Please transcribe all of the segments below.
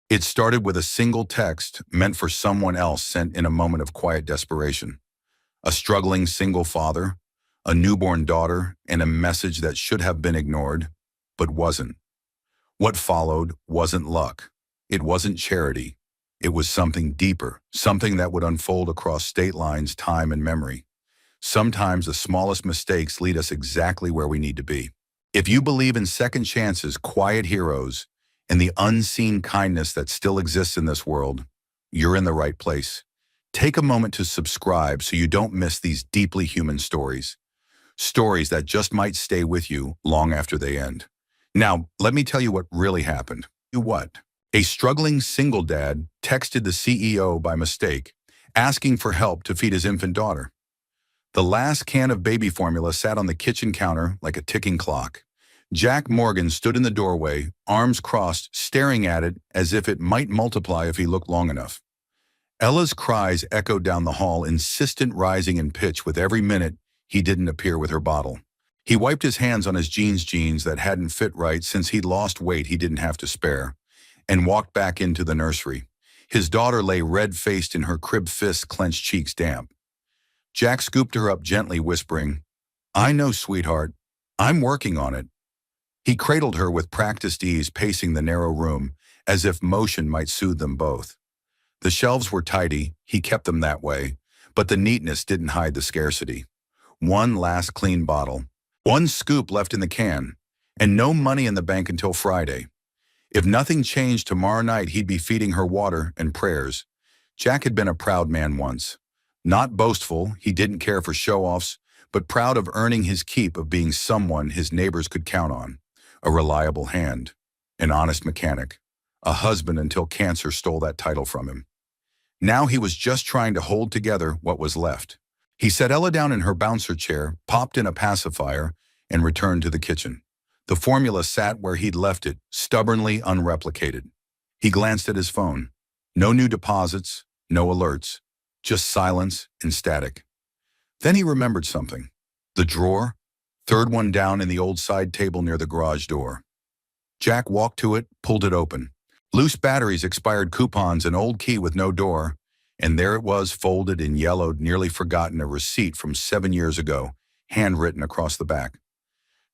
It started with a single text meant for someone else sent in a moment of quiet desperation. A struggling single father, a newborn daughter, and a message that should have been ignored, but wasn't. What followed wasn't luck. It wasn't charity. It was something deeper, something that would unfold across state lines, time, and memory. Sometimes the smallest mistakes lead us exactly where we need to be. If you believe in second chances, quiet heroes, and the unseen kindness that still exists in this world, you're in the right place. Take a moment to subscribe so you don't miss these deeply human stories. Stories that just might stay with you long after they end. Now, let me tell you what really happened. What? A struggling single dad texted the CEO by mistake, asking for help to feed his infant daughter. The last can of baby formula sat on the kitchen counter like a ticking clock. Jack Morgan stood in the doorway, arms crossed, staring at it as if it might multiply if he looked long enough. Ella's cries echoed down the hall, insistent, rising in pitch with every minute he didn't appear with her bottle. He wiped his hands on his jeans that hadn't fit right since he'd lost weight he didn't have to spare, and walked back into the nursery. His daughter lay red-faced in her crib, fists clenched, cheeks damp. Jack scooped her up gently, whispering, "I know, sweetheart. I'm working on it." He cradled her with practiced ease, pacing the narrow room, as if motion might soothe them both. The shelves were tidy, he kept them that way, but the neatness didn't hide the scarcity. One last clean bottle, one scoop left in the can, and no money in the bank until Friday. If nothing changed tomorrow night, he'd be feeding her water and prayers. Jack had been a proud man once. Not boastful, he didn't care for show-offs, but proud of earning his keep, of being someone his neighbors could count on. A reliable hand, an honest mechanic, a husband until cancer stole that title from him. Now he was just trying to hold together what was left. He set Ella down in her bouncer chair, popped in a pacifier, and returned to the kitchen. The formula sat where he'd left it, stubbornly unreplicated. He glanced at his phone. No new deposits, no alerts, just silence and static. Then he remembered something. The drawer, third one down in the old side table near the garage door. Jack walked to it, pulled it open. Loose batteries, expired coupons, an old key with no door, and there it was, folded in yellowed, nearly forgotten, a receipt from 7 years ago, handwritten across the back.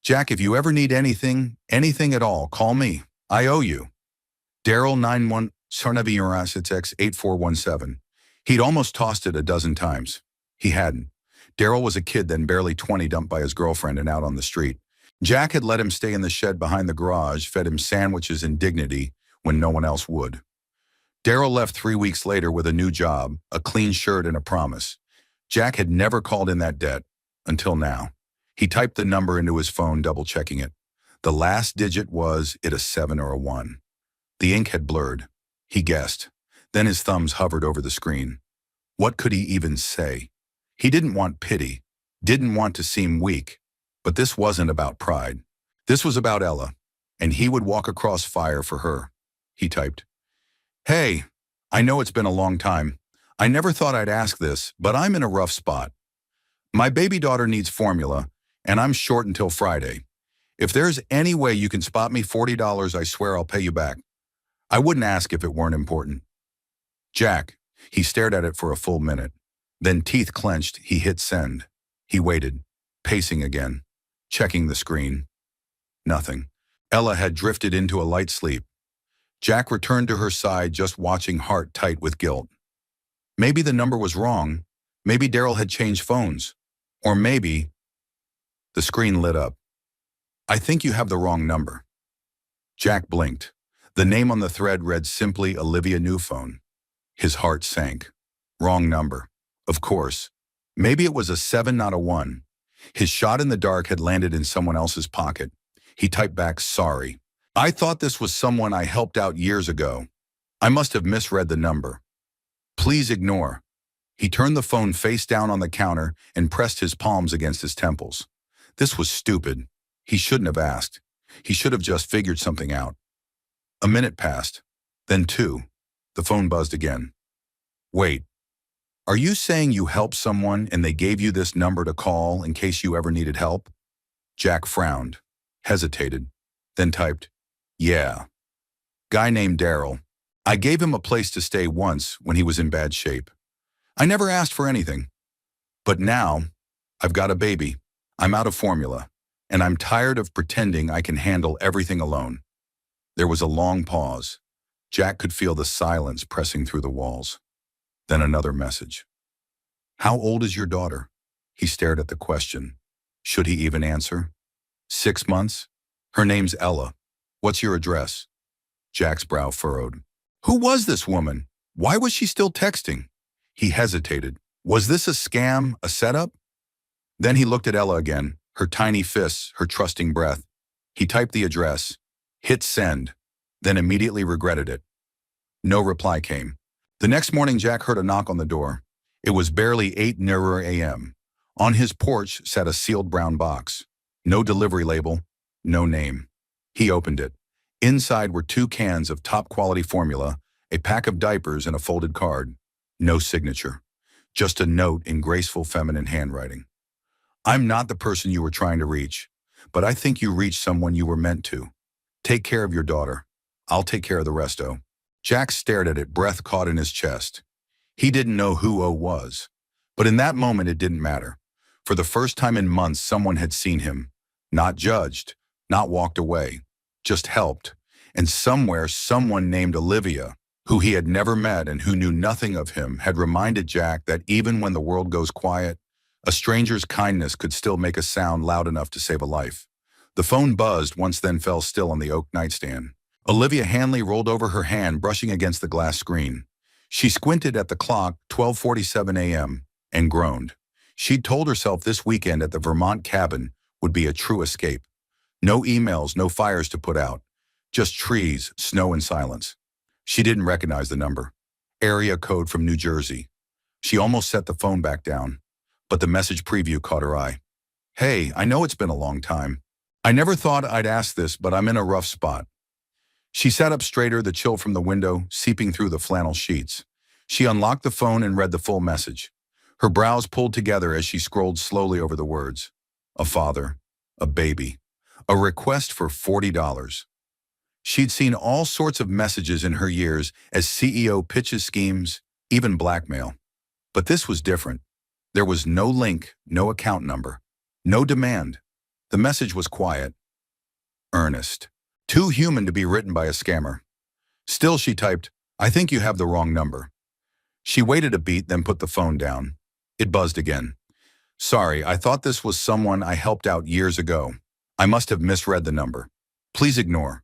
"Jack, if you ever need anything at all, call me. I owe you. Daryl 91 Sarnavi 8417. He'd almost tossed it a dozen times. He hadn't. Daryl was a kid then, barely 20, dumped by his girlfriend and out on the street. Jack had let him stay in the shed behind the garage, fed him sandwiches and dignity when no one else would. Daryl left 3 weeks later with a new job, a clean shirt, and a promise. Jack had never called in that debt, until now. He typed the number into his phone, double-checking it. The last digit was it a 7 or a 1. The ink had blurred. He guessed. Then his thumbs hovered over the screen. What could he even say? He didn't want pity, didn't want to seem weak. But this wasn't about pride. This was about Ella, and he would walk across fire for her. He typed, "Hey, I know it's been a long time. I never thought I'd ask this, but I'm in a rough spot. My baby daughter needs formula, and I'm short until Friday. If there's any way you can spot me $40, I swear I'll pay you back. I wouldn't ask if it weren't important." Jack, he stared at it for a full minute. Then, teeth clenched, he hit send. He waited, pacing again, checking the screen. Nothing. Ella had drifted into a light sleep. Jack returned to her side, just watching, heart tight with guilt. Maybe the number was wrong. Maybe Daryl had changed phones. Or maybe... The screen lit up. "I think you have the wrong number." Jack blinked. The name on the thread read simply Olivia Newphone. His heart sank. Wrong number. Of course. Maybe it was a 7, not a 1. His shot in the dark had landed in someone else's pocket. He typed back, "Sorry. I thought this was someone I helped out years ago. I must have misread the number. Please ignore." He turned the phone face down on the counter and pressed his palms against his temples. This was stupid. He shouldn't have asked. He should have just figured something out. A minute passed, then 2. The phone buzzed again. "Wait, are you saying you helped someone and they gave you this number to call in case you ever needed help?" Jack frowned, hesitated, then typed, "Yeah. Guy named Daryl. I gave him a place to stay once when he was in bad shape. I never asked for anything. But now, I've got a baby. I'm out of formula, and I'm tired of pretending I can handle everything alone. There was a long pause. Jack could feel the silence pressing through the walls. Then another message. How old is your daughter? He stared at the question. Should he even answer? 6 months? Her name's Ella. What's your address? Jack's brow furrowed. Who was this woman? Why was she still texting? He hesitated. Was this a scam, a setup? Then he looked at Ella again, her tiny fists, her trusting breath. He typed the address, hit send, then immediately regretted it. No reply came. The next morning, Jack heard a knock on the door. It was barely 8:00 a.m. On his porch sat a sealed brown box. No delivery label, no name. He opened it. Inside were 2 cans of top-quality formula, a pack of diapers, and a folded card. No signature. Just a note in graceful feminine handwriting. I'm not the person you were trying to reach, but I think you reached someone you were meant to. Take care of your daughter. I'll take care of the resto. Jack stared at it, breath caught in his chest. He didn't know who O was, but in that moment it didn't matter. For the first time in months, someone had seen him, not judged, not walked away, just helped. And somewhere, someone named Olivia, who he had never met and who knew nothing of him, had reminded Jack that even when the world goes quiet, a stranger's kindness could still make a sound loud enough to save a life. The phone buzzed once, then fell still on the oak nightstand. Olivia Hanley rolled over her hand, brushing against the glass screen. She squinted at the clock, 12:47 a.m., and groaned. She'd told herself this weekend at the Vermont cabin would be a true escape. No emails, no fires to put out. Just trees, snow, and silence. She didn't recognize the number. Area code from New Jersey. She almost set the phone back down, but the message preview caught her eye. Hey, I know it's been a long time. I never thought I'd ask this, but I'm in a rough spot. She sat up straighter, the chill from the window seeping through the flannel sheets. She unlocked the phone and read the full message. Her brows pulled together as she scrolled slowly over the words. A father, a baby, a request for $40. She'd seen all sorts of messages in her years as CEO pitches schemes, even blackmail. But this was different. There was no link, no account number, no demand. The message was quiet, earnest, too human to be written by a scammer. Still, she typed, I think you have the wrong number. She waited a beat, then put the phone down. It buzzed again. Sorry, I thought this was someone I helped out years ago. I must have misread the number. Please ignore.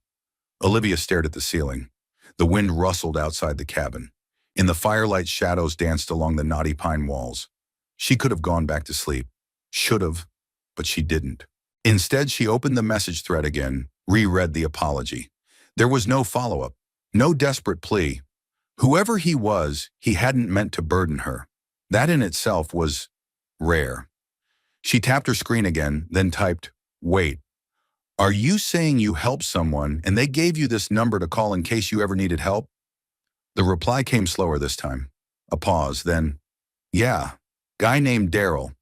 Olivia stared at the ceiling. The wind rustled outside the cabin. In the firelight, shadows danced along the knotty pine walls. She could have gone back to sleep. Should have, but she didn't. Instead, she opened the message thread again, reread the apology. There was no follow-up, no desperate plea. Whoever he was, he hadn't meant to burden her. That in itself was rare. She tapped her screen again, then typed, Wait, are you saying you helped someone and they gave you this number to call in case you ever needed help? The reply came slower this time. A pause, then, Yeah, guy named Daryl.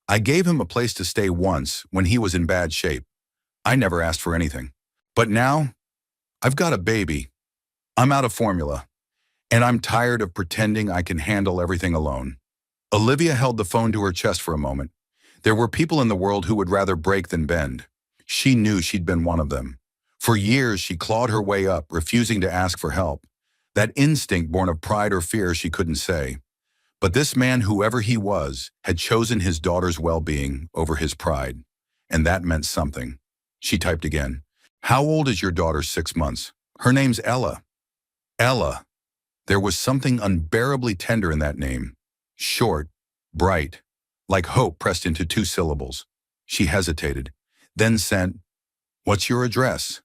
I gave him a place to stay once when he was in bad shape. I never asked for anything. But now, I've got a baby. I'm out of formula. And I'm tired of pretending I can handle everything alone. Olivia held the phone to her chest for a moment. There were people in the world who would rather break than bend. She knew she'd been one of them. For years, she clawed her way up, refusing to ask for help. That instinct born of pride or fear she couldn't say. But this man, whoever he was, had chosen his daughter's well-being over his pride. And that meant something. She typed again. How old is your daughter? 6 months. Her name's Ella. Ella. There was something unbearably tender in that name. Short, bright, like hope pressed into 2 syllables. She hesitated, then sent, What's your address?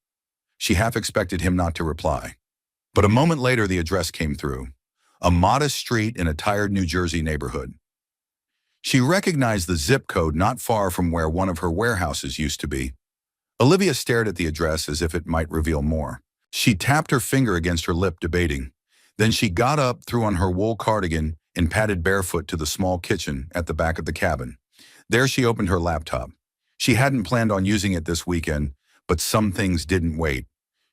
She half expected him not to reply. But a moment later, the address came through. A modest street in a tired New Jersey neighborhood. She recognized the zip code not far from where one of her warehouses used to be. Olivia stared at the address as if it might reveal more. She tapped her finger against her lip, debating. Then she got up, threw on her wool cardigan, and padded barefoot to the small kitchen at the back of the cabin. There she opened her laptop. She hadn't planned on using it this weekend, but some things didn't wait.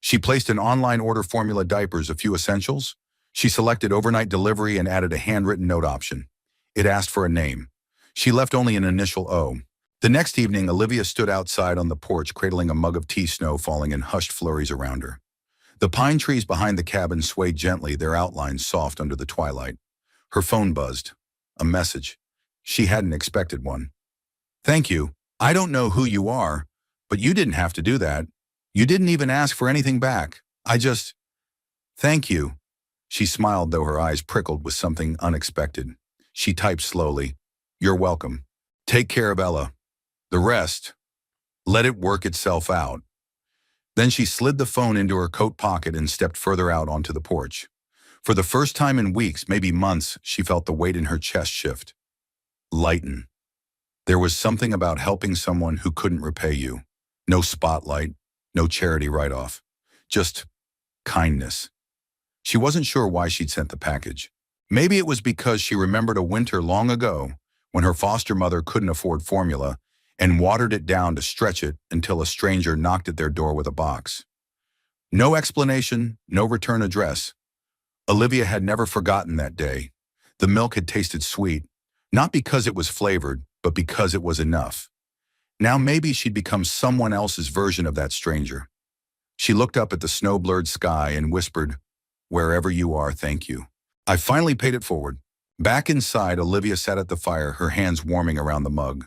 She placed an online order formula diapers, a few essentials. She selected overnight delivery and added a handwritten note option. It asked for a name. She left only an initial O. The next evening, Olivia stood outside on the porch cradling a mug of tea, snow falling in hushed flurries around her. The pine trees behind the cabin swayed gently, their outlines soft under the twilight. Her phone buzzed. A message. She hadn't expected one. "Thank you. I don't know who you are, but you didn't have to do that. You didn't even ask for anything back. Thank you." She smiled, though her eyes prickled with something unexpected. She typed slowly, "You're welcome. Take care of Ella. The rest, let it work itself out." Then she slid the phone into her coat pocket and stepped further out onto the porch. For the first time in weeks, maybe months, she felt the weight in her chest shift. Lighten. There was something about helping someone who couldn't repay you. No spotlight, no charity write-off. Just kindness. She wasn't sure why she'd sent the package. Maybe it was because she remembered a winter long ago when her foster mother couldn't afford formula and watered it down to stretch it until a stranger knocked at their door with a box. No explanation, no return address. Olivia had never forgotten that day. The milk had tasted sweet, not because it was flavored, but because it was enough. Now maybe she'd become someone else's version of that stranger. She looked up at the snow-blurred sky and whispered, "Wherever you are, thank you. I finally paid it forward." Back inside, Olivia sat at the fire, her hands warming around the mug.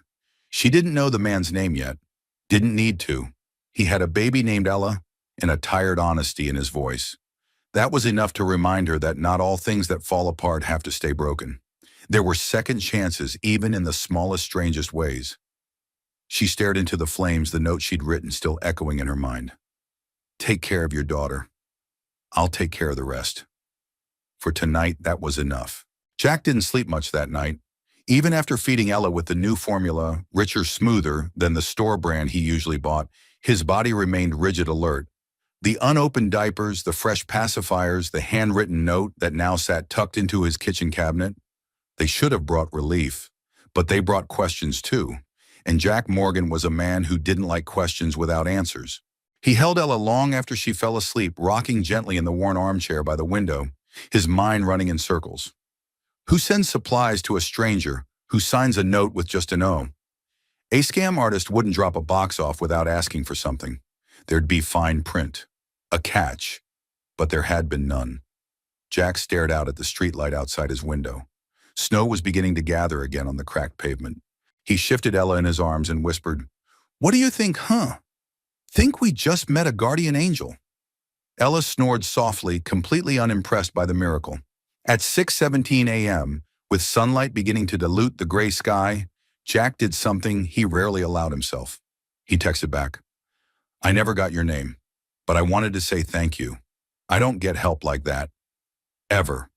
She didn't know the man's name yet. Didn't need to. He had a baby named Ella and a tired honesty in his voice. That was enough to remind her that not all things that fall apart have to stay broken. There were second chances, even in the smallest, strangest ways. She stared into the flames, the note she'd written still echoing in her mind. "Take care of your daughter. I'll take care of the rest." For tonight, that was enough. Jack didn't sleep much that night. Even after feeding Ella with the new formula, richer, smoother than the store brand he usually bought, his body remained rigid alert. The unopened diapers, the fresh pacifiers, the handwritten note that now sat tucked into his kitchen cabinet, they should have brought relief, but they brought questions too. And Jack Morgan was a man who didn't like questions without answers. He held Ella long after she fell asleep, rocking gently in the worn armchair by the window, his mind running in circles. Who sends supplies to a stranger who signs a note with just an O? A scam artist wouldn't drop a box off without asking for something. There'd be fine print, a catch, but there had been none. Jack stared out at the streetlight outside his window. Snow was beginning to gather again on the cracked pavement. He shifted Ella in his arms and whispered, "What do you think, huh? Think we just met a guardian angel." Ella snored softly, completely unimpressed by the miracle. At 6:17 a.m., with sunlight beginning to dilute the gray sky, Jack did something he rarely allowed himself. He texted back, "I never got your name, but I wanted to say thank you. I don't get help like that. Ever."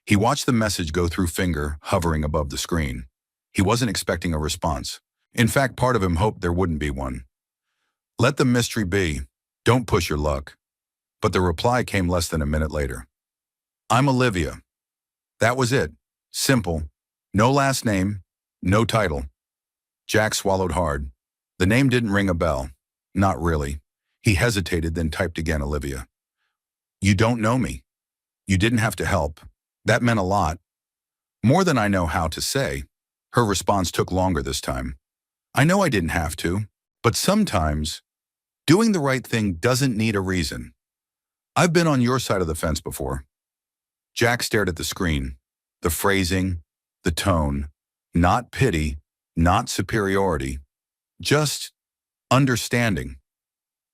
He watched the message go through finger, hovering above the screen. He wasn't expecting a response. In fact, part of him hoped there wouldn't be one. Let the mystery be. Don't push your luck. But the reply came less than a minute later. "I'm Olivia." That was it. Simple. No last name, no title. Jack swallowed hard. The name didn't ring a bell. Not really. He hesitated, then typed again, "Olivia. You don't know me. You didn't have to help. That meant a lot. More than I know how to say." Her response took longer this time. "I know I didn't have to, but sometimes doing the right thing doesn't need a reason. I've been on your side of the fence before." Jack stared at the screen. The phrasing, the tone, not pity, not superiority, just understanding.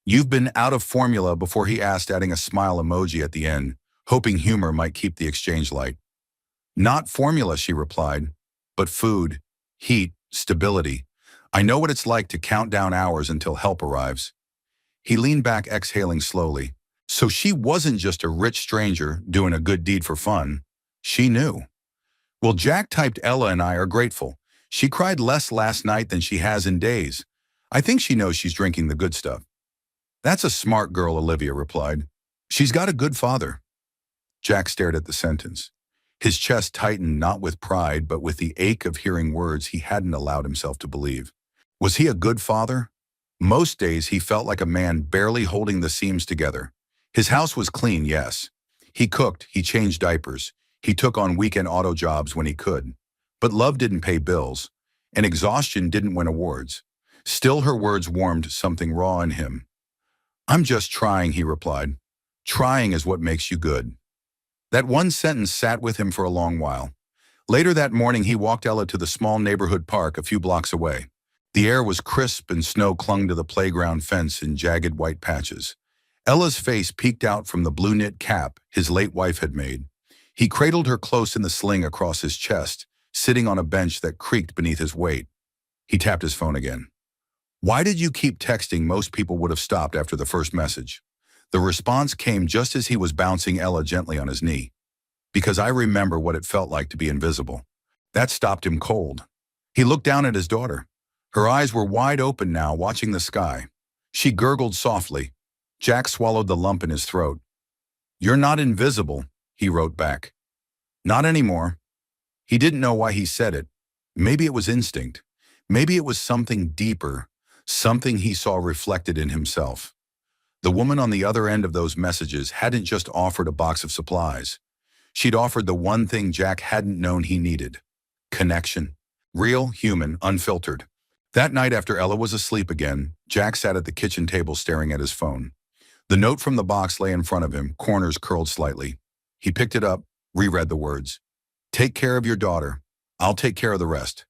"You've been out of formula," before he asked, adding a smile emoji at the end, hoping humor might keep the exchange light. "Not formula," she replied, "but food, heat, stability. I know what it's like to count down hours until help arrives." He leaned back, exhaling slowly. So she wasn't just a rich stranger doing a good deed for fun. She knew. "Well, Jack typed, Ella and I are grateful. She cried less last night than she has in days. I think she knows she's drinking the good stuff." "That's a smart girl," Olivia replied. "She's got a good father." Jack stared at the sentence. His chest tightened, not with pride, but with the ache of hearing words he hadn't allowed himself to believe. Was he a good father? Most days he felt like a man barely holding the seams together. His house was clean, yes. He cooked, he changed diapers, he took on weekend auto jobs when he could. But love didn't pay bills, and exhaustion didn't win awards. Still, her words warmed something raw in him. "I'm just trying," he replied. "Trying is what makes you good." That one sentence sat with him for a long while. Later that morning, he walked Ella to the small neighborhood park a few blocks away. The air was crisp and snow clung to the playground fence in jagged white patches. Ella's face peeked out from the blue knit cap his late wife had made. He cradled her close in the sling across his chest, sitting on a bench that creaked beneath his weight. He tapped his phone again. "Why did you keep texting?" Most people would have stopped after the first message. The response came just as he was bouncing Ella gently on his knee. "Because I remember what it felt like to be invisible." That stopped him cold. He looked down at his daughter. Her eyes were wide open now, watching the sky. She gurgled softly. Jack swallowed the lump in his throat. "You're not invisible," he wrote back. "Not anymore." He didn't know why he said it. Maybe it was instinct. Maybe it was something deeper, something he saw reflected in himself. The woman on the other end of those messages hadn't just offered a box of supplies. She'd offered the one thing Jack hadn't known he needed: connection. Real, human, unfiltered. That night, after Ella was asleep again, Jack sat at the kitchen table staring at his phone. The note from the box lay in front of him, corners curled slightly. He picked it up, reread the words. "Take care of your daughter. I'll take care of the rest."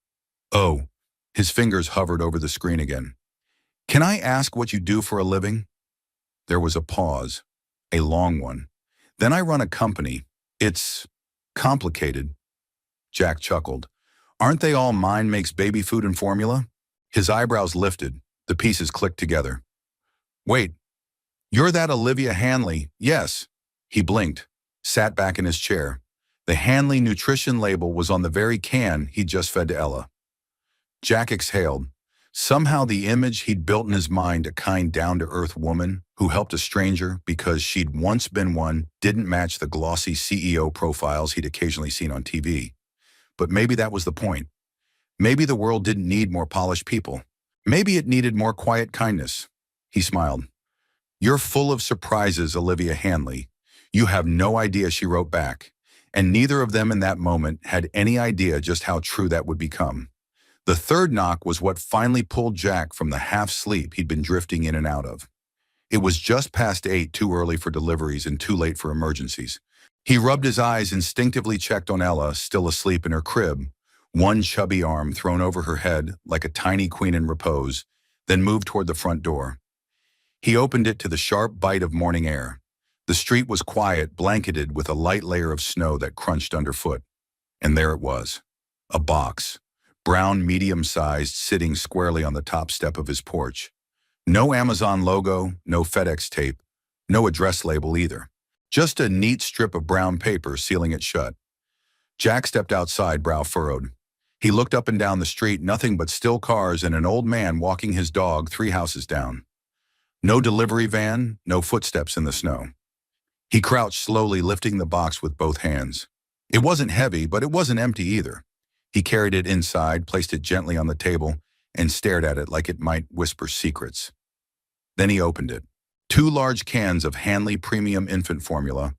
"Oh." His fingers hovered over the screen again. "Can I ask what you do for a living?" There was a pause, a long one. "Then I run a company. It's complicated." Jack chuckled. "Aren't they all mind makes baby food and formula?" His eyebrows lifted. The pieces clicked together. "Wait, you're that Olivia Hanley?" "Yes." He blinked, sat back in his chair. The Hanley nutrition label was on the very can he'd just fed to Ella. Jack exhaled. Somehow the image he'd built in his mind, a kind down-to-earth woman who helped a stranger because she'd once been one, didn't match the glossy CEO profiles he'd occasionally seen on TV. But maybe that was the point. Maybe the world didn't need more polished people. Maybe it needed more quiet kindness. He smiled. "You're full of surprises, Olivia Hanley. You have no idea," she wrote back. And neither of them in that moment had any idea just how true that would become. The third knock was what finally pulled Jack from the half-sleep he'd been drifting in and out of. It was just past 8, too early for deliveries and too late for emergencies. He rubbed his eyes, instinctively checked on Ella, still asleep in her crib, one chubby arm thrown over her head like a tiny queen in repose, then moved toward the front door. He opened it to the sharp bite of morning air. The street was quiet, blanketed with a light layer of snow that crunched underfoot. And there it was, a box, brown, medium-sized, sitting squarely on the top step of his porch. No Amazon logo, no FedEx tape, no address label either. Just a neat strip of brown paper sealing it shut. Jack stepped outside, brow furrowed. He looked up and down the street, nothing but still cars and an old man walking his dog 3 houses down. No delivery van, no footsteps in the snow. He crouched slowly, lifting the box with both hands. It wasn't heavy, but it wasn't empty either. He carried it inside, placed it gently on the table, and stared at it like it might whisper secrets. Then he opened it. 2 large cans of Hanley Premium Infant Formula,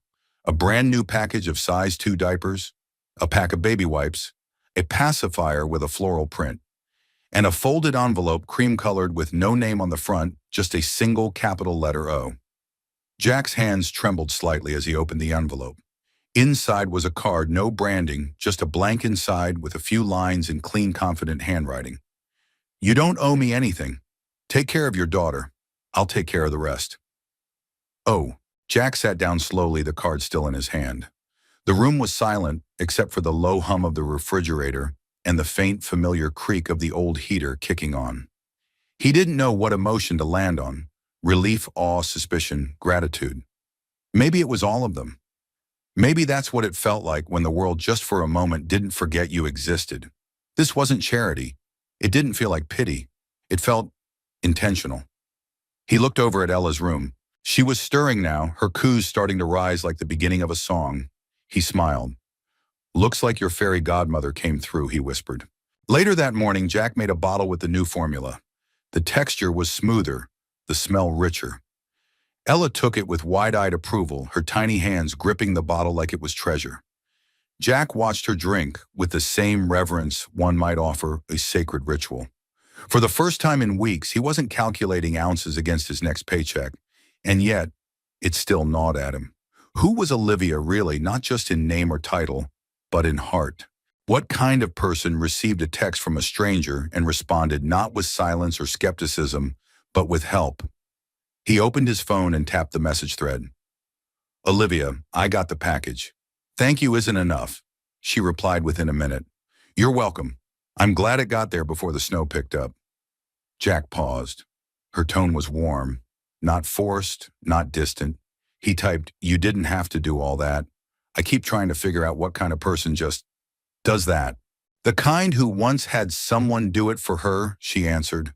a brand new package of size 2 diapers, a pack of baby wipes, a pacifier with a floral print, and a folded envelope cream-colored with no name on the front, just a single capital letter O. Jack's hands trembled slightly as he opened the envelope. Inside was a card, no branding, just a blank inside with a few lines in clean, confident handwriting. "You don't owe me anything. Take care of your daughter. I'll take care of the rest." "Oh." Jack sat down slowly, the card still in his hand. The room was silent, except for the low hum of the refrigerator and the faint, familiar creak of the old heater kicking on. He didn't know what emotion to land on: relief, awe, suspicion, gratitude. Maybe it was all of them. Maybe that's what it felt like when the world just for a moment didn't forget you existed. This wasn't charity. It didn't feel like pity. It felt intentional. He looked over at Ella's room. She was stirring now, her coos starting to rise like the beginning of a song. He smiled. "Looks like your fairy godmother came through," he whispered. Later that morning, Jack made a bottle with the new formula. The texture was smoother, the smell richer. Ella took it with wide-eyed approval, her tiny hands gripping the bottle like it was treasure. Jack watched her drink with the same reverence one might offer a sacred ritual. For the first time in weeks, he wasn't calculating ounces against his next paycheck, and yet, it still gnawed at him. Who was Olivia really, not just in name or title, but in heart? What kind of person received a text from a stranger and responded not with silence or skepticism, but with help? He opened his phone and tapped the message thread. "Olivia, I got the package. Thank you isn't enough," she replied within a minute. "You're welcome. I'm glad it got there before the snow picked up." Jack paused. Her tone was warm, not forced, not distant. He typed, "You didn't have to do all that. I keep trying to figure out what kind of person just does that." "The kind who once had someone do it for her," she answered.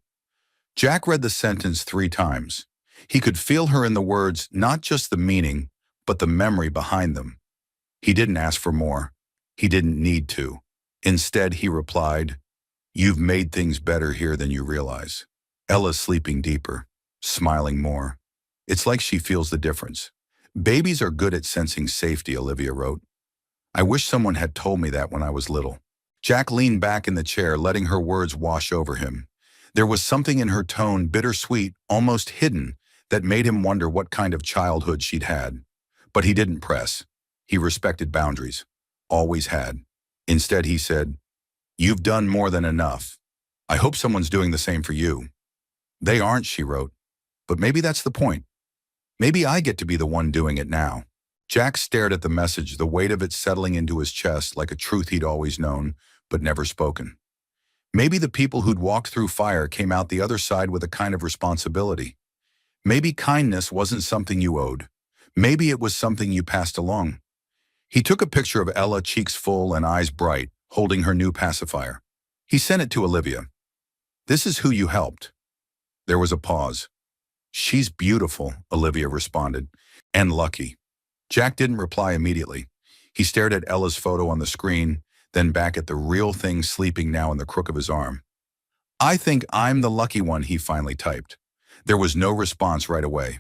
Jack read the sentence 3 times. He could feel her in the words, not just the meaning, but the memory behind them. He didn't ask for more. He didn't need to. Instead, he replied, "You've made things better here than you realize." Ella's sleeping deeper, smiling more. It's like she feels the difference. "Babies are good at sensing safety," Olivia wrote. "I wish someone had told me that when I was little." Jack leaned back in the chair, letting her words wash over him. There was something in her tone, bittersweet, almost hidden, that made him wonder what kind of childhood she'd had. But he didn't press. He respected boundaries. Always had. Instead, he said, "You've done more than enough. I hope someone's doing the same for you." "They aren't," she wrote. "But maybe that's the point. Maybe I get to be the one doing it now." Jack stared at the message, the weight of it settling into his chest like a truth he'd always known, but never spoken. Maybe the people who'd walked through fire came out the other side with a kind of responsibility. Maybe kindness wasn't something you owed. Maybe it was something you passed along. He took a picture of Ella, cheeks full and eyes bright, holding her new pacifier. He sent it to Olivia. "This is who you helped." There was a pause. "She's beautiful," Olivia responded, "and lucky." Jack didn't reply immediately. He stared at Ella's photo on the screen, then back at the real thing sleeping now in the crook of his arm. "I think I'm the lucky one," he finally typed. There was no response right away.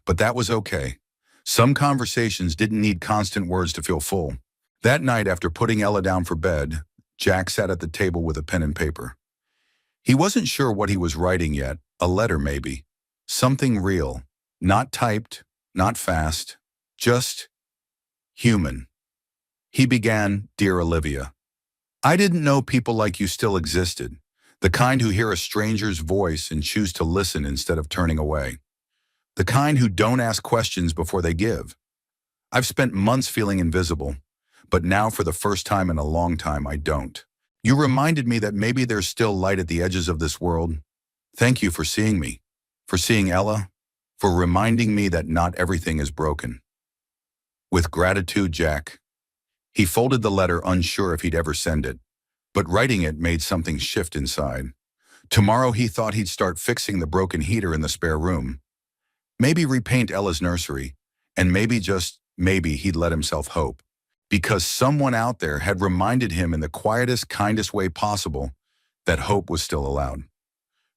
But that was okay. Some conversations didn't need constant words to feel full. That night, after putting Ella down for bed, Jack sat at the table with a pen and paper. He wasn't sure what he was writing yet, a letter maybe. Something real, not typed, not fast, just human. He began, "Dear Olivia, I didn't know people like you still existed, the kind who hear a stranger's voice and choose to listen instead of turning away. The kind who don't ask questions before they give. I've spent months feeling invisible, but now for the first time in a long time I don't. You reminded me that maybe there's still light at the edges of this world. Thank you for seeing me, for seeing Ella, for reminding me that not everything is broken. With gratitude, Jack." He folded the letter, unsure if he'd ever send it, but writing it made something shift inside. Tomorrow he thought he'd start fixing the broken heater in the spare room. Maybe repaint Ella's nursery, and maybe, just maybe, he'd let himself hope. Because someone out there had reminded him in the quietest, kindest way possible that hope was still allowed.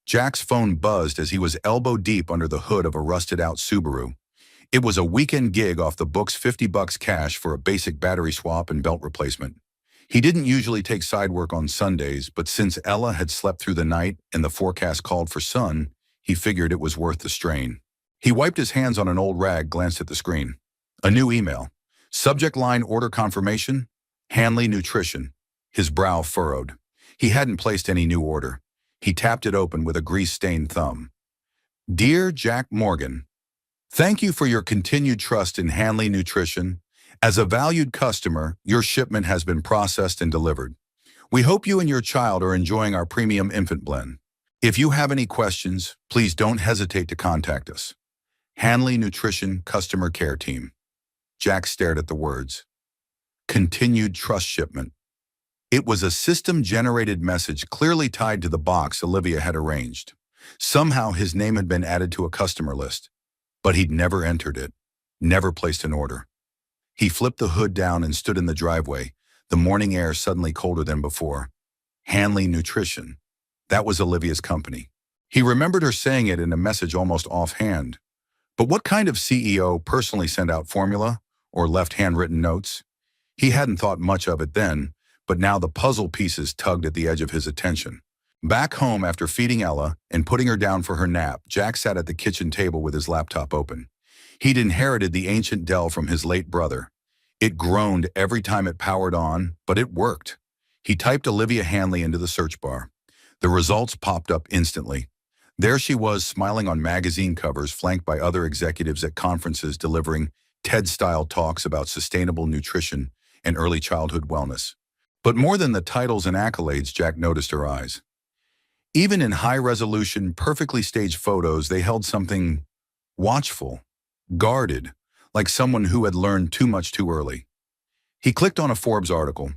Jack's phone buzzed as he was elbow deep under the hood of a rusted-out Subaru. It was a weekend gig off the books, $50 cash for a basic battery swap and belt replacement. He didn't usually take side work on Sundays, but since Ella had slept through the night and the forecast called for sun, he figured it was worth the strain. He wiped his hands on an old rag, glanced at the screen. A new email. Subject line, order confirmation, Hanley Nutrition. His brow furrowed. He hadn't placed any new order. He tapped it open with a grease-stained thumb. "Dear Jack Morgan, thank you for your continued trust in Hanley Nutrition. As a valued customer, your shipment has been processed and delivered. We hope you and your child are enjoying our premium infant blend. If you have any questions, please don't hesitate to contact us. Hanley Nutrition Customer Care Team." Jack stared at the words. Continued trust shipment. It was a system-generated message clearly tied to the box Olivia had arranged. Somehow his name had been added to a customer list, but he'd never entered it, never placed an order. He flipped the hood down and stood in the driveway, the morning air suddenly colder than before. Hanley Nutrition. That was Olivia's company. He remembered her saying it in a message almost offhand. But what kind of CEO personally sent out formula or left handwritten notes? He hadn't thought much of it then, but now the puzzle pieces tugged at the edge of his attention. Back home after feeding Ella and putting her down for her nap, Jack sat at the kitchen table with his laptop open. He'd inherited the ancient Dell from his late brother. It groaned every time it powered on, but it worked. He typed Olivia Hanley into the search bar. The results popped up instantly. There she was, smiling on magazine covers, flanked by other executives at conferences delivering TED-style talks about sustainable nutrition and early childhood wellness. But more than the titles and accolades, Jack noticed her eyes. Even in high-resolution, perfectly staged photos, they held something watchful, guarded, like someone who had learned too much too early. He clicked on a Forbes article.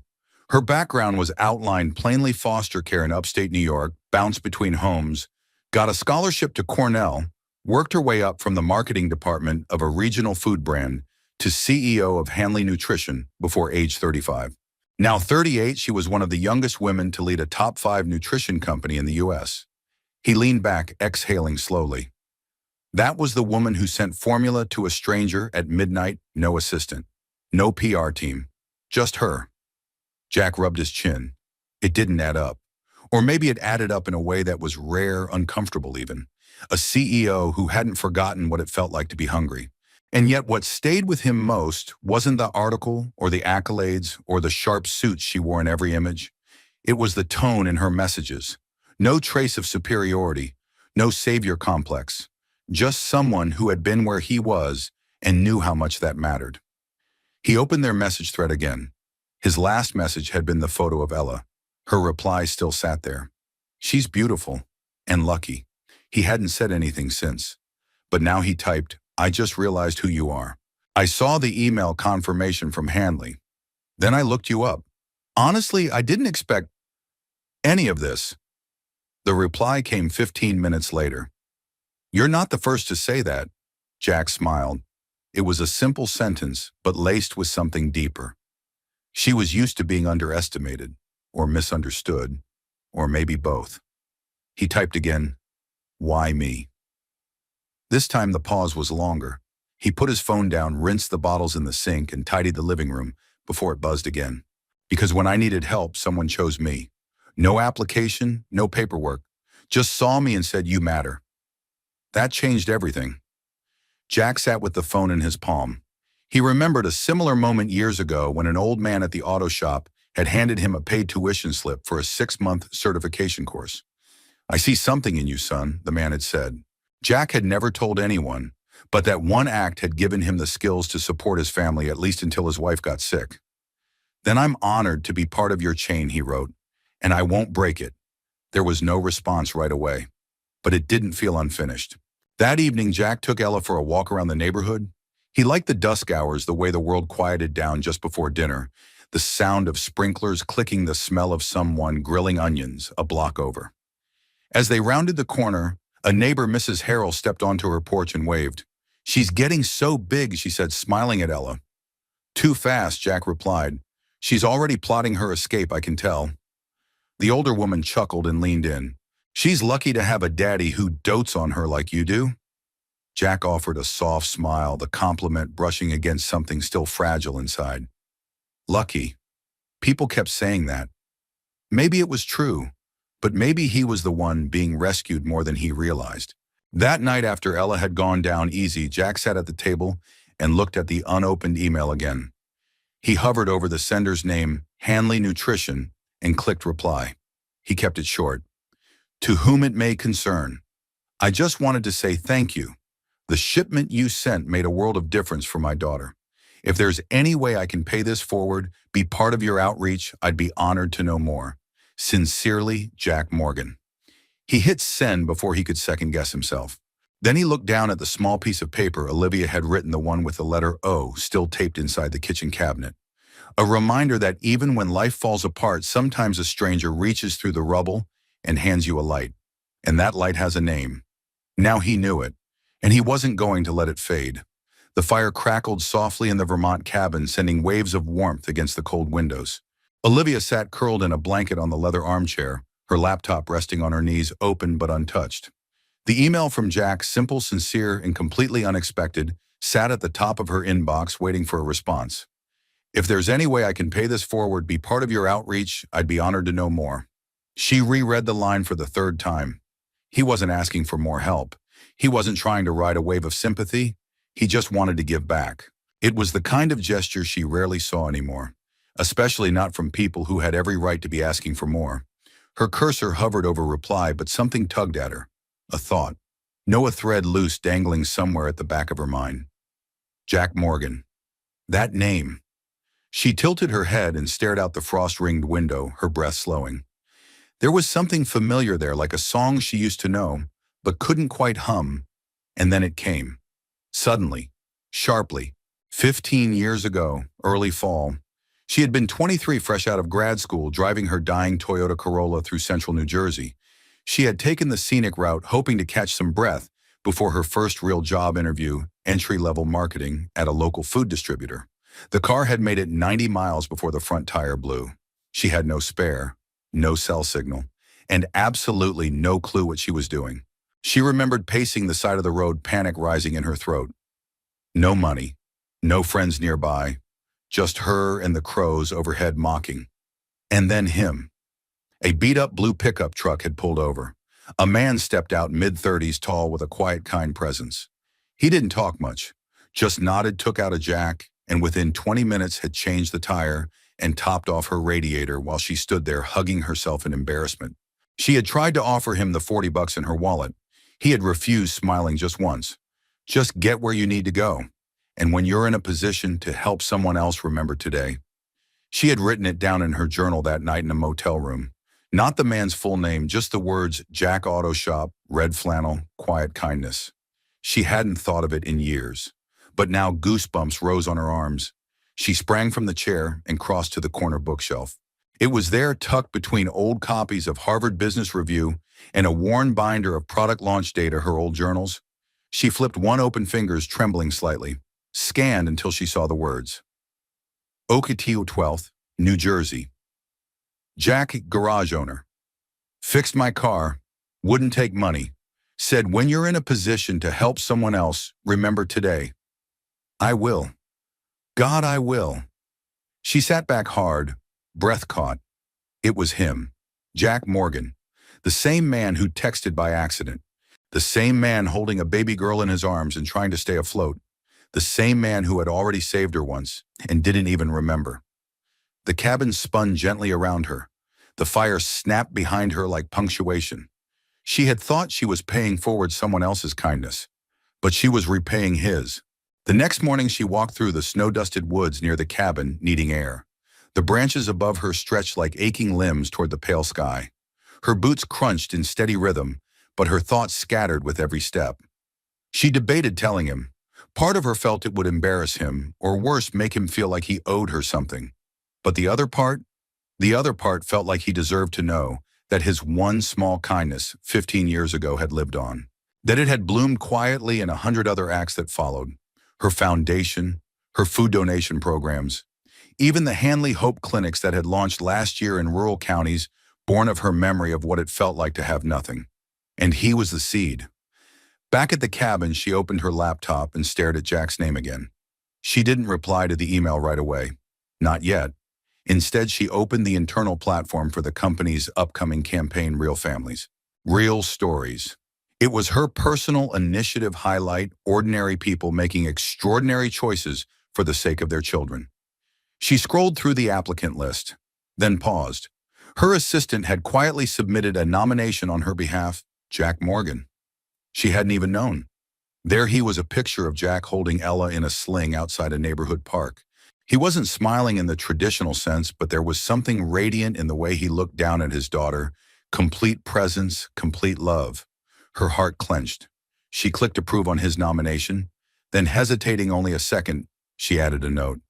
Her background was outlined plainly: foster care in upstate New York, bounced between homes, got a scholarship to Cornell, worked her way up from the marketing department of a regional food brand to CEO of Hanley Nutrition before age 35. Now 38, she was one of the youngest women to lead a top 5 nutrition company in the U.S. He leaned back, exhaling slowly. That was the woman who sent formula to a stranger at midnight, no assistant, no PR team, just her. Jack rubbed his chin. It didn't add up. Or maybe it added up in a way that was rare, uncomfortable even. A CEO who hadn't forgotten what it felt like to be hungry. And yet what stayed with him most wasn't the article or the accolades or the sharp suits she wore in every image. It was the tone in her messages. No trace of superiority, no savior complex. Just someone who had been where he was and knew how much that mattered. He opened their message thread again. His last message had been the photo of Ella. Her reply still sat there. She's beautiful and lucky. He hadn't said anything since. But now he typed, I just realized who you are. I saw the email confirmation from Hanley. Then I looked you up. Honestly, I didn't expect any of this. The reply came 15 minutes later. You're not the first to say that. Jack smiled. It was a simple sentence, but laced with something deeper. She was used to being underestimated, or misunderstood, or maybe both. He typed again, why me? This time the pause was longer. He put his phone down, rinsed the bottles in the sink, and tidied the living room before it buzzed again. Because when I needed help, someone chose me. No application, no paperwork. Just saw me and said, you matter. That changed everything. Jack sat with the phone in his palm. He remembered a similar moment years ago when an old man at the auto shop had handed him a paid tuition slip for a 6-month certification course. I see something in you, son, the man had said. Jack had never told anyone, but that one act had given him the skills to support his family, at least until his wife got sick. Then I'm honored to be part of your chain, he wrote, and I won't break it. There was no response right away, but it didn't feel unfinished. That evening, Jack took Ella for a walk around the neighborhood. He liked the dusk hours, the way the world quieted down just before dinner, the sound of sprinklers clicking, the smell of someone grilling onions a block over. As they rounded the corner, a neighbor, Mrs. Harrell, stepped onto her porch and waved. She's getting so big, she said, smiling at Ella. Too fast, Jack replied. She's already plotting her escape, I can tell. The older woman chuckled and leaned in. She's lucky to have a daddy who dotes on her like you do. Jack offered a soft smile, the compliment brushing against something still fragile inside. Lucky. People kept saying that. Maybe it was true, but maybe he was the one being rescued more than he realized. That night after Ella had gone down easy, Jack sat at the table and looked at the unopened email again. He hovered over the sender's name, Hanley Nutrition, and clicked reply. He kept it short. To whom it may concern, I just wanted to say thank you. The shipment you sent made a world of difference for my daughter. If there's any way I can pay this forward, be part of your outreach, I'd be honored to know more. Sincerely, Jack Morgan. He hit send before he could second-guess himself. Then he looked down at the small piece of paper Olivia had written, the one with the letter O still taped inside the kitchen cabinet. A reminder that even when life falls apart, sometimes a stranger reaches through the rubble and hands you a light. And that light has a name. Now he knew it, and he wasn't going to let it fade. The fire crackled softly in the Vermont cabin, sending waves of warmth against the cold windows. Olivia sat curled in a blanket on the leather armchair, her laptop resting on her knees, open but untouched. The email from Jack, simple, sincere, and completely unexpected, sat at the top of her inbox waiting for a response. If there's any way I can pay this forward, be part of your outreach, I'd be honored to know more. She reread the line for the third time. He wasn't asking for more help. He wasn't trying to ride a wave of sympathy. He just wanted to give back. It was the kind of gesture she rarely saw anymore, especially not from people who had every right to be asking for more. Her cursor hovered over reply, but something tugged at her. A thought. A thread loose dangling somewhere at the back of her mind. Jack Morgan. That name. She tilted her head and stared out the frost-ringed window, her breath slowing. There was something familiar there, like a song she used to know, but couldn't quite hum. And then it came. Suddenly. Sharply. 15 years ago, early fall. She had been 23, fresh out of grad school, driving her dying Toyota Corolla through central New Jersey. She had taken the scenic route, hoping to catch some breath before her first real job interview, entry-level marketing at a local food distributor. The car had made it 90 miles before the front tire blew. She had no spare, no cell signal, and absolutely no clue what she was doing. She remembered pacing the side of the road, panic rising in her throat. No money, no friends nearby, just her and the crows overhead mocking. And then him. A beat-up blue pickup truck had pulled over. A man stepped out, mid-30s, tall, with a quiet, kind presence. He didn't talk much, just nodded, took out a jack, and within 20 minutes had changed the tire and topped off her radiator while she stood there hugging herself in embarrassment. She had tried to offer him the $40 in her wallet. He had refused, smiling just once. Just get where you need to go. And when you're in a position to help someone else, remember today. She had written it down in her journal that night in a motel room. Not the man's full name, just the words, Jack Auto Shop, red flannel, quiet kindness. She hadn't thought of it in years. But now goosebumps rose on her arms. She sprang from the chair and crossed to the corner bookshelf. It was there, tucked between old copies of Harvard Business Review and a worn binder of product launch data, her old journals. She flipped one open, fingers trembling slightly, scanned until she saw the words. Ocotillo 12th, New Jersey. Jack, garage owner. Fixed my car, wouldn't take money. Said, when you're in a position to help someone else, remember today. I will. God, I will. She sat back hard, breath caught. It was him, Jack Morgan, the same man who texted by accident, the same man holding a baby girl in his arms and trying to stay afloat, the same man who had already saved her once and didn't even remember. The cabin spun gently around her. The fire snapped behind her like punctuation. She had thought she was paying forward someone else's kindness, but she was repaying his. The next morning she walked through the snow-dusted woods near the cabin, needing air. The branches above her stretched like aching limbs toward the pale sky. Her boots crunched in steady rhythm, but her thoughts scattered with every step. She debated telling him. Part of her felt it would embarrass him, or worse, make him feel like he owed her something. But the other part felt like he deserved to know that his one small kindness 15 years ago had lived on, that it had bloomed quietly in 100 other acts that followed. Her foundation, her food donation programs, even the Hanley Hope clinics that had launched last year in rural counties, born of her memory of what it felt like to have nothing. And he was the seed. Back at the cabin, she opened her laptop and stared at Jack's name again. She didn't reply to the email right away. Not yet. Instead, she opened the internal platform for the company's upcoming campaign, Real Families. Real Stories. It was her personal initiative highlight, ordinary people making extraordinary choices for the sake of their children. She scrolled through the applicant list, then paused. Her assistant had quietly submitted a nomination on her behalf, Jack Morgan. She hadn't even known. There he was, a picture of Jack holding Ella in a sling outside a neighborhood park. He wasn't smiling in the traditional sense, but there was something radiant in the way he looked down at his daughter. Complete presence, complete love. Her heart clenched. She clicked approve on his nomination. Then, hesitating only a second, she added a note.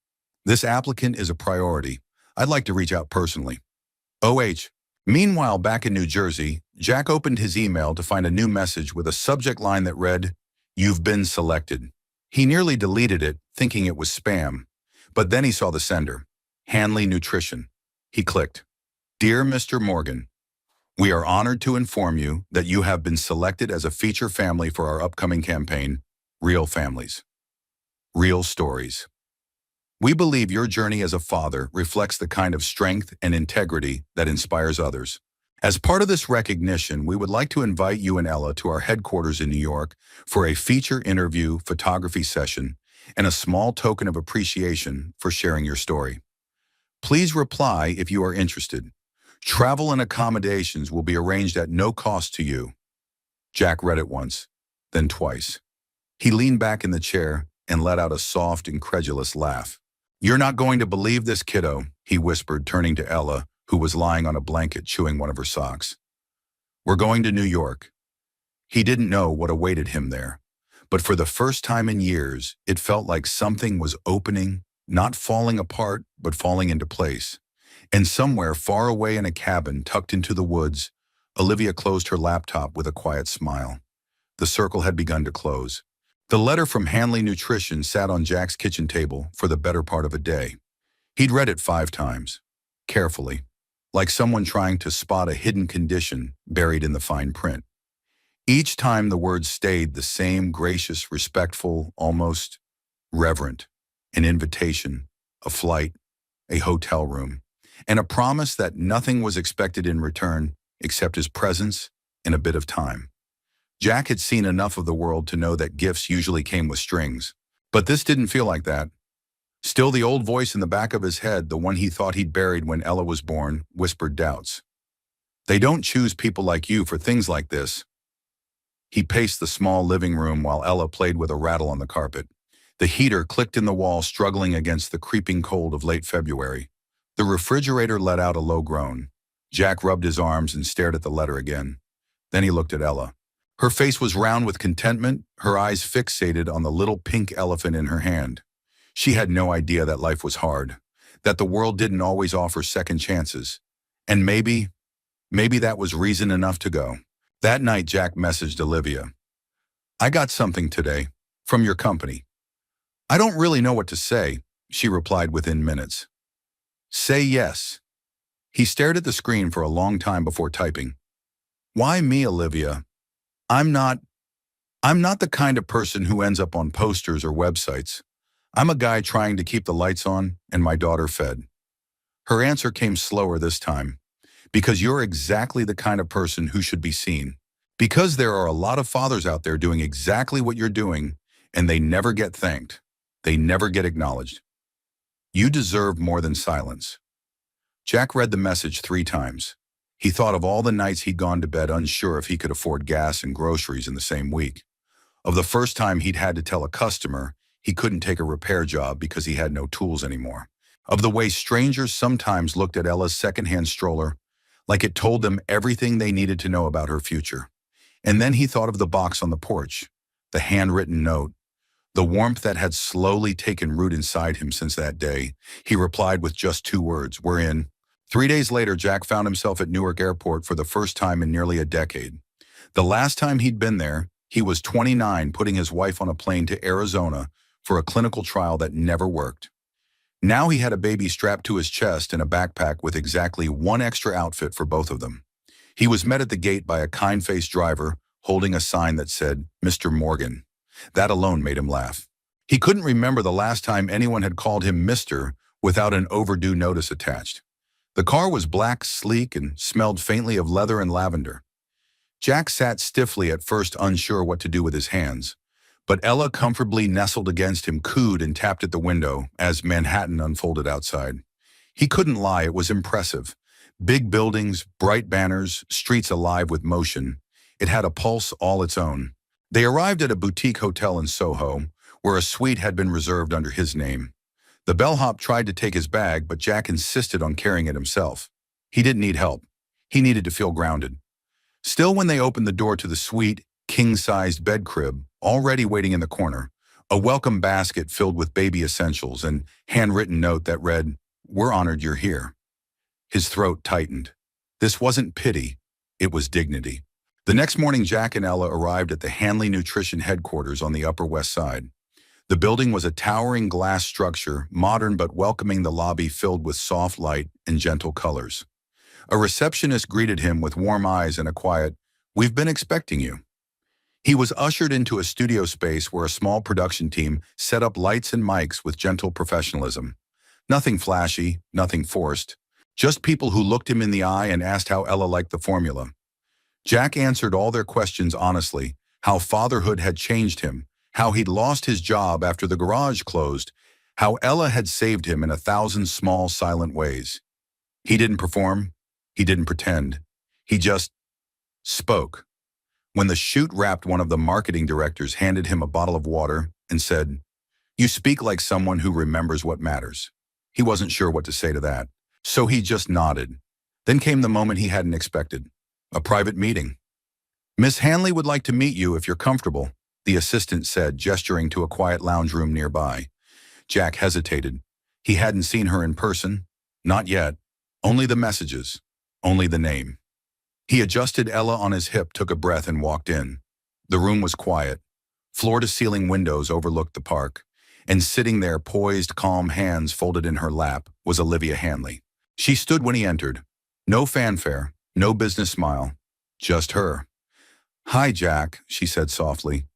This applicant is a priority. I'd like to reach out personally. OH. Meanwhile, back in New Jersey, Jack opened his email to find a new message with a subject line that read, "You've been selected." He nearly deleted it, thinking it was spam. But then he saw the sender, Hanley Nutrition. He clicked. Dear Mr. Morgan, We are honored to inform you that you have been selected as a feature family for our upcoming campaign, Real Families, Real Stories. We believe your journey as a father reflects the kind of strength and integrity that inspires others. As part of this recognition, we would like to invite you and Ella to our headquarters in New York for a feature interview photography session and a small token of appreciation for sharing your story. Please reply if you are interested. Travel and accommodations will be arranged at no cost to you. Jack read it once, then twice. He leaned back in the chair and let out a soft, incredulous laugh. "You're not going to believe this, kiddo," he whispered, turning to Ella, who was lying on a blanket chewing one of her socks. "We're going to New York." He didn't know what awaited him there, but for the first time in years, it felt like something was opening, not falling apart, but falling into place. And somewhere far away in a cabin tucked into the woods, Olivia closed her laptop with a quiet smile. The circle had begun to close. The letter from Hanley Nutrition sat on Jack's kitchen table for the better part of a day. He'd read it 5 times, carefully, like someone trying to spot a hidden condition buried in the fine print. Each time the words stayed the same, gracious, respectful, almost reverent: an invitation, a flight, a hotel room, and a promise that nothing was expected in return except his presence and a bit of time. Jack had seen enough of the world to know that gifts usually came with strings. But this didn't feel like that. Still, the old voice in the back of his head, the one he thought he'd buried when Ella was born, whispered doubts. "They don't choose people like you for things like this." He paced the small living room while Ella played with a rattle on the carpet. The heater clicked in the wall, struggling against the creeping cold of late February. The refrigerator let out a low groan. Jack rubbed his arms and stared at the letter again. Then he looked at Ella. Her face was round with contentment, her eyes fixated on the little pink elephant in her hand. She had no idea that life was hard, that the world didn't always offer second chances. And maybe that was reason enough to go. That night, Jack messaged Olivia. "I got something today, from your company." "I don't really know what to say," she replied within minutes. "Say yes." He stared at the screen for a long time before typing. "Why me, Olivia? I'm not the kind of person who ends up on posters or websites. I'm a guy trying to keep the lights on and my daughter fed." Her answer came slower this time. "Because you're exactly the kind of person who should be seen. Because there are a lot of fathers out there doing exactly what you're doing, and they never get thanked. They never get acknowledged. You deserve more than silence." Jack read the message 3 times. He thought of all the nights he'd gone to bed unsure if he could afford gas and groceries in the same week. Of the first time he'd had to tell a customer he couldn't take a repair job because he had no tools anymore. Of the way strangers sometimes looked at Ella's secondhand stroller like it told them everything they needed to know about her future. And then he thought of the box on the porch, the handwritten note, the warmth that had slowly taken root inside him since that day. He replied with just 2 words, "We're in." 3 days later, Jack found himself at Newark Airport for the first time in nearly a decade. The last time he'd been there, he was 29, putting his wife on a plane to Arizona for a clinical trial that never worked. Now he had a baby strapped to his chest and a backpack with exactly 1 extra outfit for both of them. He was met at the gate by a kind-faced driver holding a sign that said, "Mr. Morgan." That alone made him laugh. He couldn't remember the last time anyone had called him Mr. without an overdue notice attached. The car was black, sleek, and smelled faintly of leather and lavender. Jack sat stiffly at first, unsure what to do with his hands. But Ella, comfortably nestled against him, cooed and tapped at the window as Manhattan unfolded outside. He couldn't lie, it was impressive. Big buildings, bright banners, streets alive with motion. It had a pulse all its own. They arrived at a boutique hotel in Soho, where a suite had been reserved under his name. The bellhop tried to take his bag, but Jack insisted on carrying it himself. He didn't need help. He needed to feel grounded. Still, when they opened the door to the sweet, king-sized bed crib, already waiting in the corner, a welcome basket filled with baby essentials and handwritten note that read, "We're honored you're here." His throat tightened. This wasn't pity, it was dignity. The next morning, Jack and Ella arrived at the Hanley Nutrition headquarters on the Upper West Side. The building was a towering glass structure, modern but welcoming, the lobby filled with soft light and gentle colors. A receptionist greeted him with warm eyes and a quiet, "We've been expecting you." He was ushered into a studio space where a small production team set up lights and mics with gentle professionalism. Nothing flashy, nothing forced. Just people who looked him in the eye and asked how Ella liked the formula. Jack answered all their questions honestly, how fatherhood had changed him, how he'd lost his job after the garage closed, how Ella had saved him in 1,000 small, silent ways. He didn't perform. He didn't pretend. He just spoke. When the shoot wrapped, one of the marketing directors handed him a bottle of water and said, "You speak like someone who remembers what matters." He wasn't sure what to say to that, so he just nodded. Then came the moment he hadn't expected. A private meeting. "Miss Hanley would like to meet you if you're comfortable," the assistant said, gesturing to a quiet lounge room nearby. Jack hesitated. He hadn't seen her in person. Not yet. Only the messages. Only the name. He adjusted Ella on his hip, took a breath, and walked in. The room was quiet. Floor-to-ceiling windows overlooked the park, and sitting there, poised, calm, hands folded in her lap, was Olivia Hanley. She stood when he entered. No fanfare, no business smile, just her. "Hi, Jack," she said softly.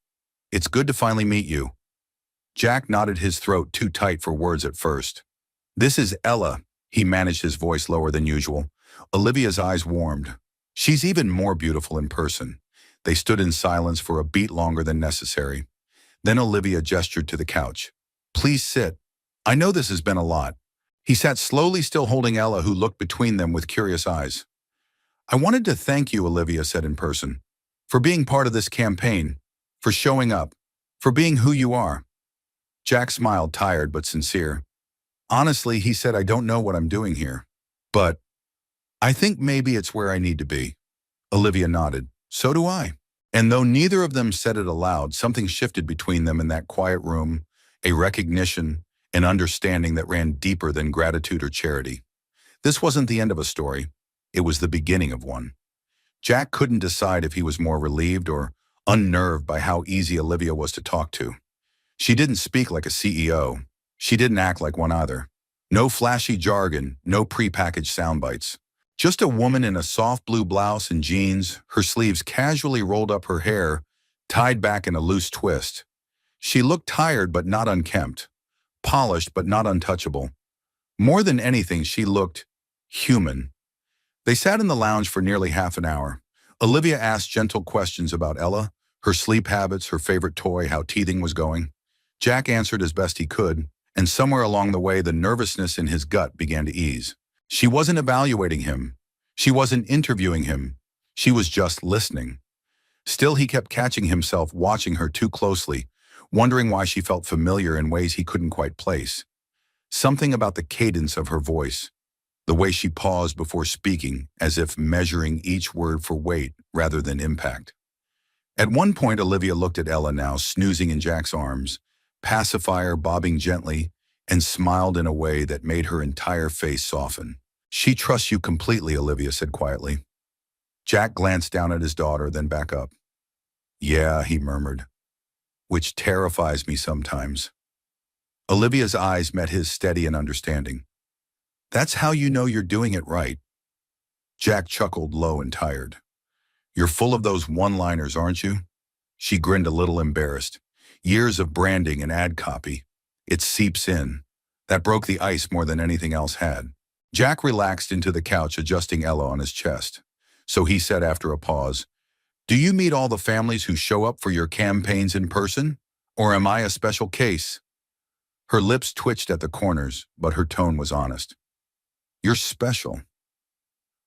"It's good to finally meet you." Jack nodded, his throat too tight for words at first. "This is Ella," he managed, his voice lower than usual. Olivia's eyes warmed. "She's even more beautiful in person." They stood in silence for a beat longer than necessary. Then Olivia gestured to the couch. "Please sit. I know this has been a lot." He sat slowly, still holding Ella, who looked between them with curious eyes. "I wanted to thank you," Olivia said in person, "for being part of this campaign, for showing up, for being who you are." Jack smiled, tired but sincere. "Honestly," he said, "I don't know what I'm doing here. But I think maybe it's where I need to be." Olivia nodded. "So do I." And though neither of them said it aloud, something shifted between them in that quiet room, a recognition, an understanding that ran deeper than gratitude or charity. This wasn't the end of a story. It was the beginning of one. Jack couldn't decide if he was more relieved or unnerved by how easy Olivia was to talk to. She didn't speak like a CEO. She didn't act like one either. No flashy jargon, no prepackaged sound bites. Just a woman in a soft blue blouse and jeans, her sleeves casually rolled up, her hair tied back in a loose twist. She looked tired but not unkempt, polished but not untouchable. More than anything, she looked human. They sat in the lounge for nearly half an hour. Olivia asked gentle questions about Ella, her sleep habits, her favorite toy, how teething was going. Jack answered as best he could, and somewhere along the way, the nervousness in his gut began to ease. She wasn't evaluating him. She wasn't interviewing him. She was just listening. Still, he kept catching himself watching her too closely, wondering why she felt familiar in ways he couldn't quite place. Something about the cadence of her voice, the way she paused before speaking, as if measuring each word for weight rather than impact. At one point, Olivia looked at Ella, now snoozing in Jack's arms, pacifier bobbing gently, and smiled in a way that made her entire face soften. "She trusts you completely," Olivia said quietly. Jack glanced down at his daughter, then back up. "Yeah," he murmured, "which terrifies me sometimes." Olivia's eyes met his, steady and understanding. "That's how you know you're doing it right." Jack chuckled, low and tired. "You're full of those one-liners, aren't you?" She grinned, a little embarrassed. "Years of branding and ad copy. It seeps in." That broke the ice more than anything else had. Jack relaxed into the couch, adjusting Ella on his chest. So he said after a pause, "Do you meet all the families who show up for your campaigns in person? Or am I a special case?" Her lips twitched at the corners, but her tone was honest. "You're special."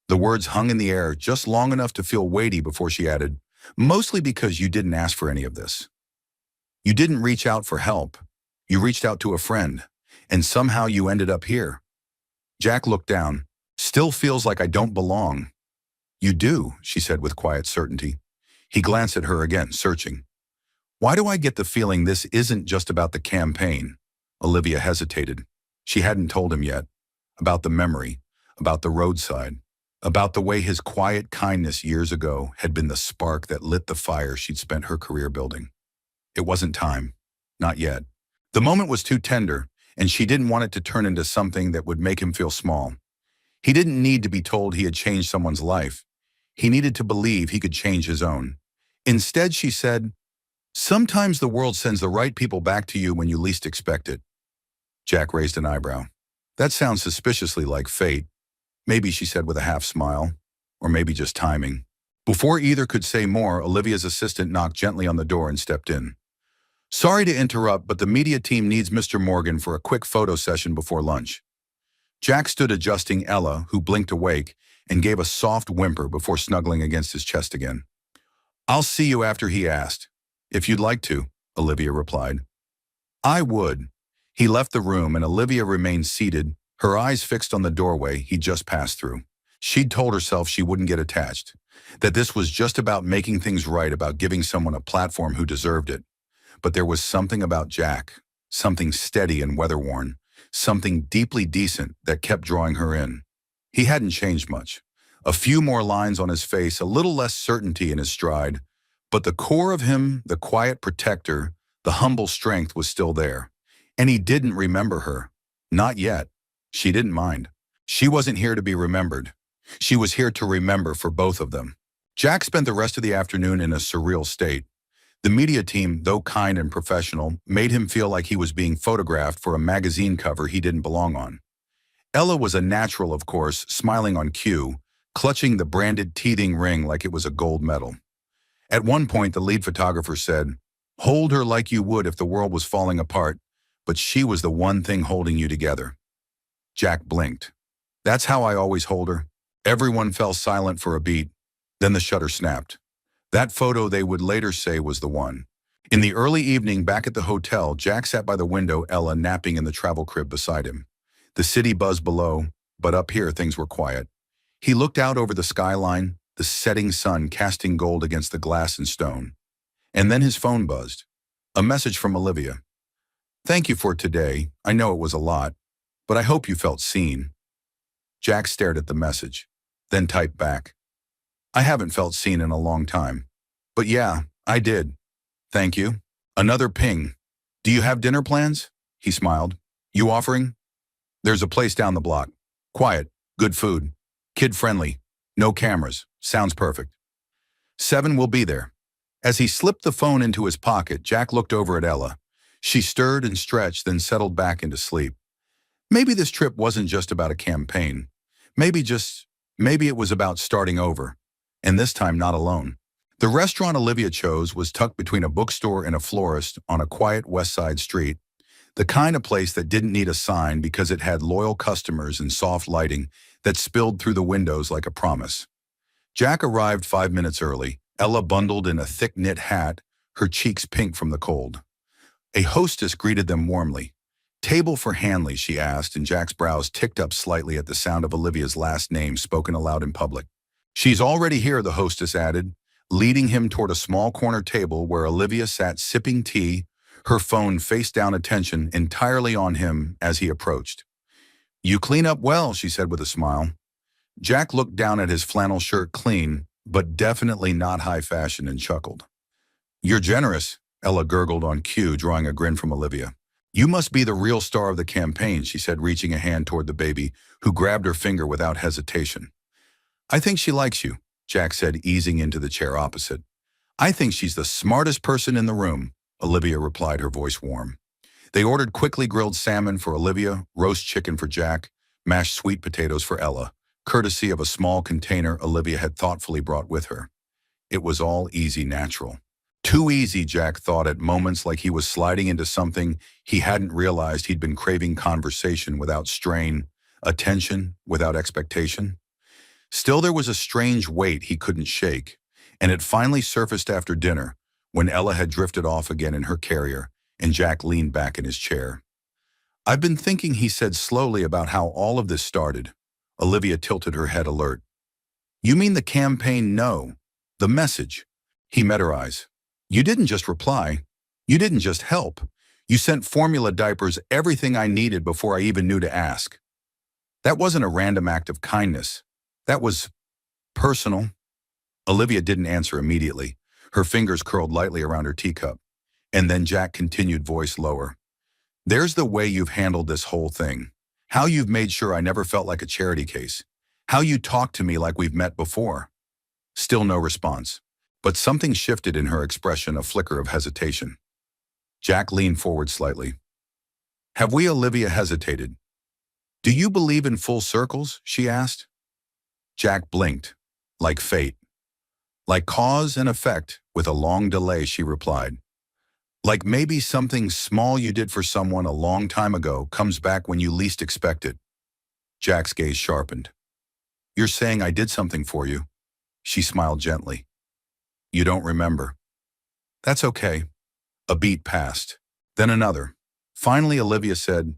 The words hung in the air just long enough to feel weighty before she added, "Mostly because you didn't ask for any of this. You didn't reach out for help. You reached out to a friend, and somehow you ended up here." Jack looked down. "Still feels like I don't belong." "You do," she said with quiet certainty. He glanced at her again, searching. "Why do I get the feeling this isn't just about the campaign?" Olivia hesitated. She hadn't told him yet. About the memory, about the roadside, about the way his quiet kindness years ago had been the spark that lit the fire she'd spent her career building. It wasn't time. Not yet. The moment was too tender, and she didn't want it to turn into something that would make him feel small. He didn't need to be told he had changed someone's life. He needed to believe he could change his own. Instead, she said, "Sometimes the world sends the right people back to you when you least expect it." Jack raised an eyebrow. "That sounds suspiciously like fate." "Maybe," she said with a half smile. "Or maybe just timing." Before either could say more, Olivia's assistant knocked gently on the door and stepped in. "Sorry to interrupt, but the media team needs Mr. Morgan for a quick photo session before lunch." Jack stood adjusting Ella, who blinked awake, and gave a soft whimper before snuggling against his chest again. "I'll see you after," he asked. "If you'd like to," Olivia replied. "I would." He left the room and Olivia remained seated, her eyes fixed on the doorway he'd just passed through. She'd told herself she wouldn't get attached, that this was just about making things right, about giving someone a platform who deserved it. But there was something about Jack, something steady and weather-worn, something deeply decent that kept drawing her in. He hadn't changed much. A few more lines on his face, a little less certainty in his stride, but the core of him, the quiet protector, the humble strength was still there. And he didn't remember her. Not yet. She didn't mind. She wasn't here to be remembered. She was here to remember for both of them. Jack spent the rest of the afternoon in a surreal state. The media team, though kind and professional, made him feel like he was being photographed for a magazine cover he didn't belong on. Ella was a natural, of course, smiling on cue, clutching the branded teething ring like it was a gold medal. At one point, the lead photographer said, "Hold her like you would if the world was falling apart, but she was the one thing holding you together." Jack blinked. "That's how I always hold her." Everyone fell silent for a beat. Then the shutter snapped. That photo, they would later say, was the one. In the early evening back at the hotel, Jack sat by the window, Ella napping in the travel crib beside him. The city buzzed below, but up here things were quiet. He looked out over the skyline, the setting sun casting gold against the glass and stone. And then his phone buzzed. A message from Olivia. "Thank you for today. I know it was a lot, but I hope you felt seen." Jack stared at the message, then typed back, "I haven't felt seen in a long time. But yeah, I did. Thank you." Another ping. "Do you have dinner plans?" He smiled. "You offering?" "There's a place down the block. Quiet, good food, kid-friendly, no cameras. Sounds perfect." 7 will be there. As he slipped the phone into his pocket, Jack looked over at Ella. She stirred and stretched, then settled back into sleep. Maybe this trip wasn't just about a campaign. Maybe it was about starting over. And this time not alone. The restaurant Olivia chose was tucked between a bookstore and a florist on a quiet West Side street, the kind of place that didn't need a sign because it had loyal customers and soft lighting that spilled through the windows like a promise. Jack arrived 5 minutes early, Ella bundled in a thick knit hat, her cheeks pink from the cold. A hostess greeted them warmly. "Table for Hanley," she asked, and Jack's brows ticked up slightly at the sound of Olivia's last name spoken aloud in public. "She's already here," the hostess added, leading him toward a small corner table where Olivia sat sipping tea, her phone face down, attention entirely on him as he approached. "You clean up well," she said with a smile. Jack looked down at his flannel shirt, clean, but definitely not high fashion, and chuckled. "You're generous," Ella gurgled on cue, drawing a grin from Olivia. "You must be the real star of the campaign," she said, reaching a hand toward the baby, who grabbed her finger without hesitation. "I think she likes you," Jack said, easing into the chair opposite. "I think she's the smartest person in the room," Olivia replied, her voice warm. They ordered quickly grilled salmon for Olivia, roast chicken for Jack, mashed sweet potatoes for Ella, courtesy of a small container Olivia had thoughtfully brought with her. It was all easy, natural. Too easy, Jack thought at moments, like he was sliding into something he hadn't realized he'd been craving: conversation without strain, attention without expectation. Still, there was a strange weight he couldn't shake, and it finally surfaced after dinner, when Ella had drifted off again in her carrier, and Jack leaned back in his chair. "I've been thinking," he said slowly, "about how all of this started." Olivia tilted her head, alert. "You mean the campaign? No. The message." He met her eyes. "You didn't just reply. You didn't just help. You sent formula diapers, everything I needed before I even knew to ask. That wasn't a random act of kindness. That was personal." Olivia didn't answer immediately. Her fingers curled lightly around her teacup. And then Jack continued, voice lower. "There's the way you've handled this whole thing. How you've made sure I never felt like a charity case. How you talk to me like we've met before. Still no response. But something shifted in her expression, a flicker of hesitation. Jack leaned forward slightly. Have we? Olivia hesitated. Do you believe in full circles? She asked. Jack blinked. Like fate. Like cause and effect, with a long delay, she replied. Like maybe something small you did for someone a long time ago comes back when you least expect it. Jack's gaze sharpened. You're saying I did something for you? She smiled gently. You don't remember. That's okay. A beat passed. Then another. Finally, Olivia said,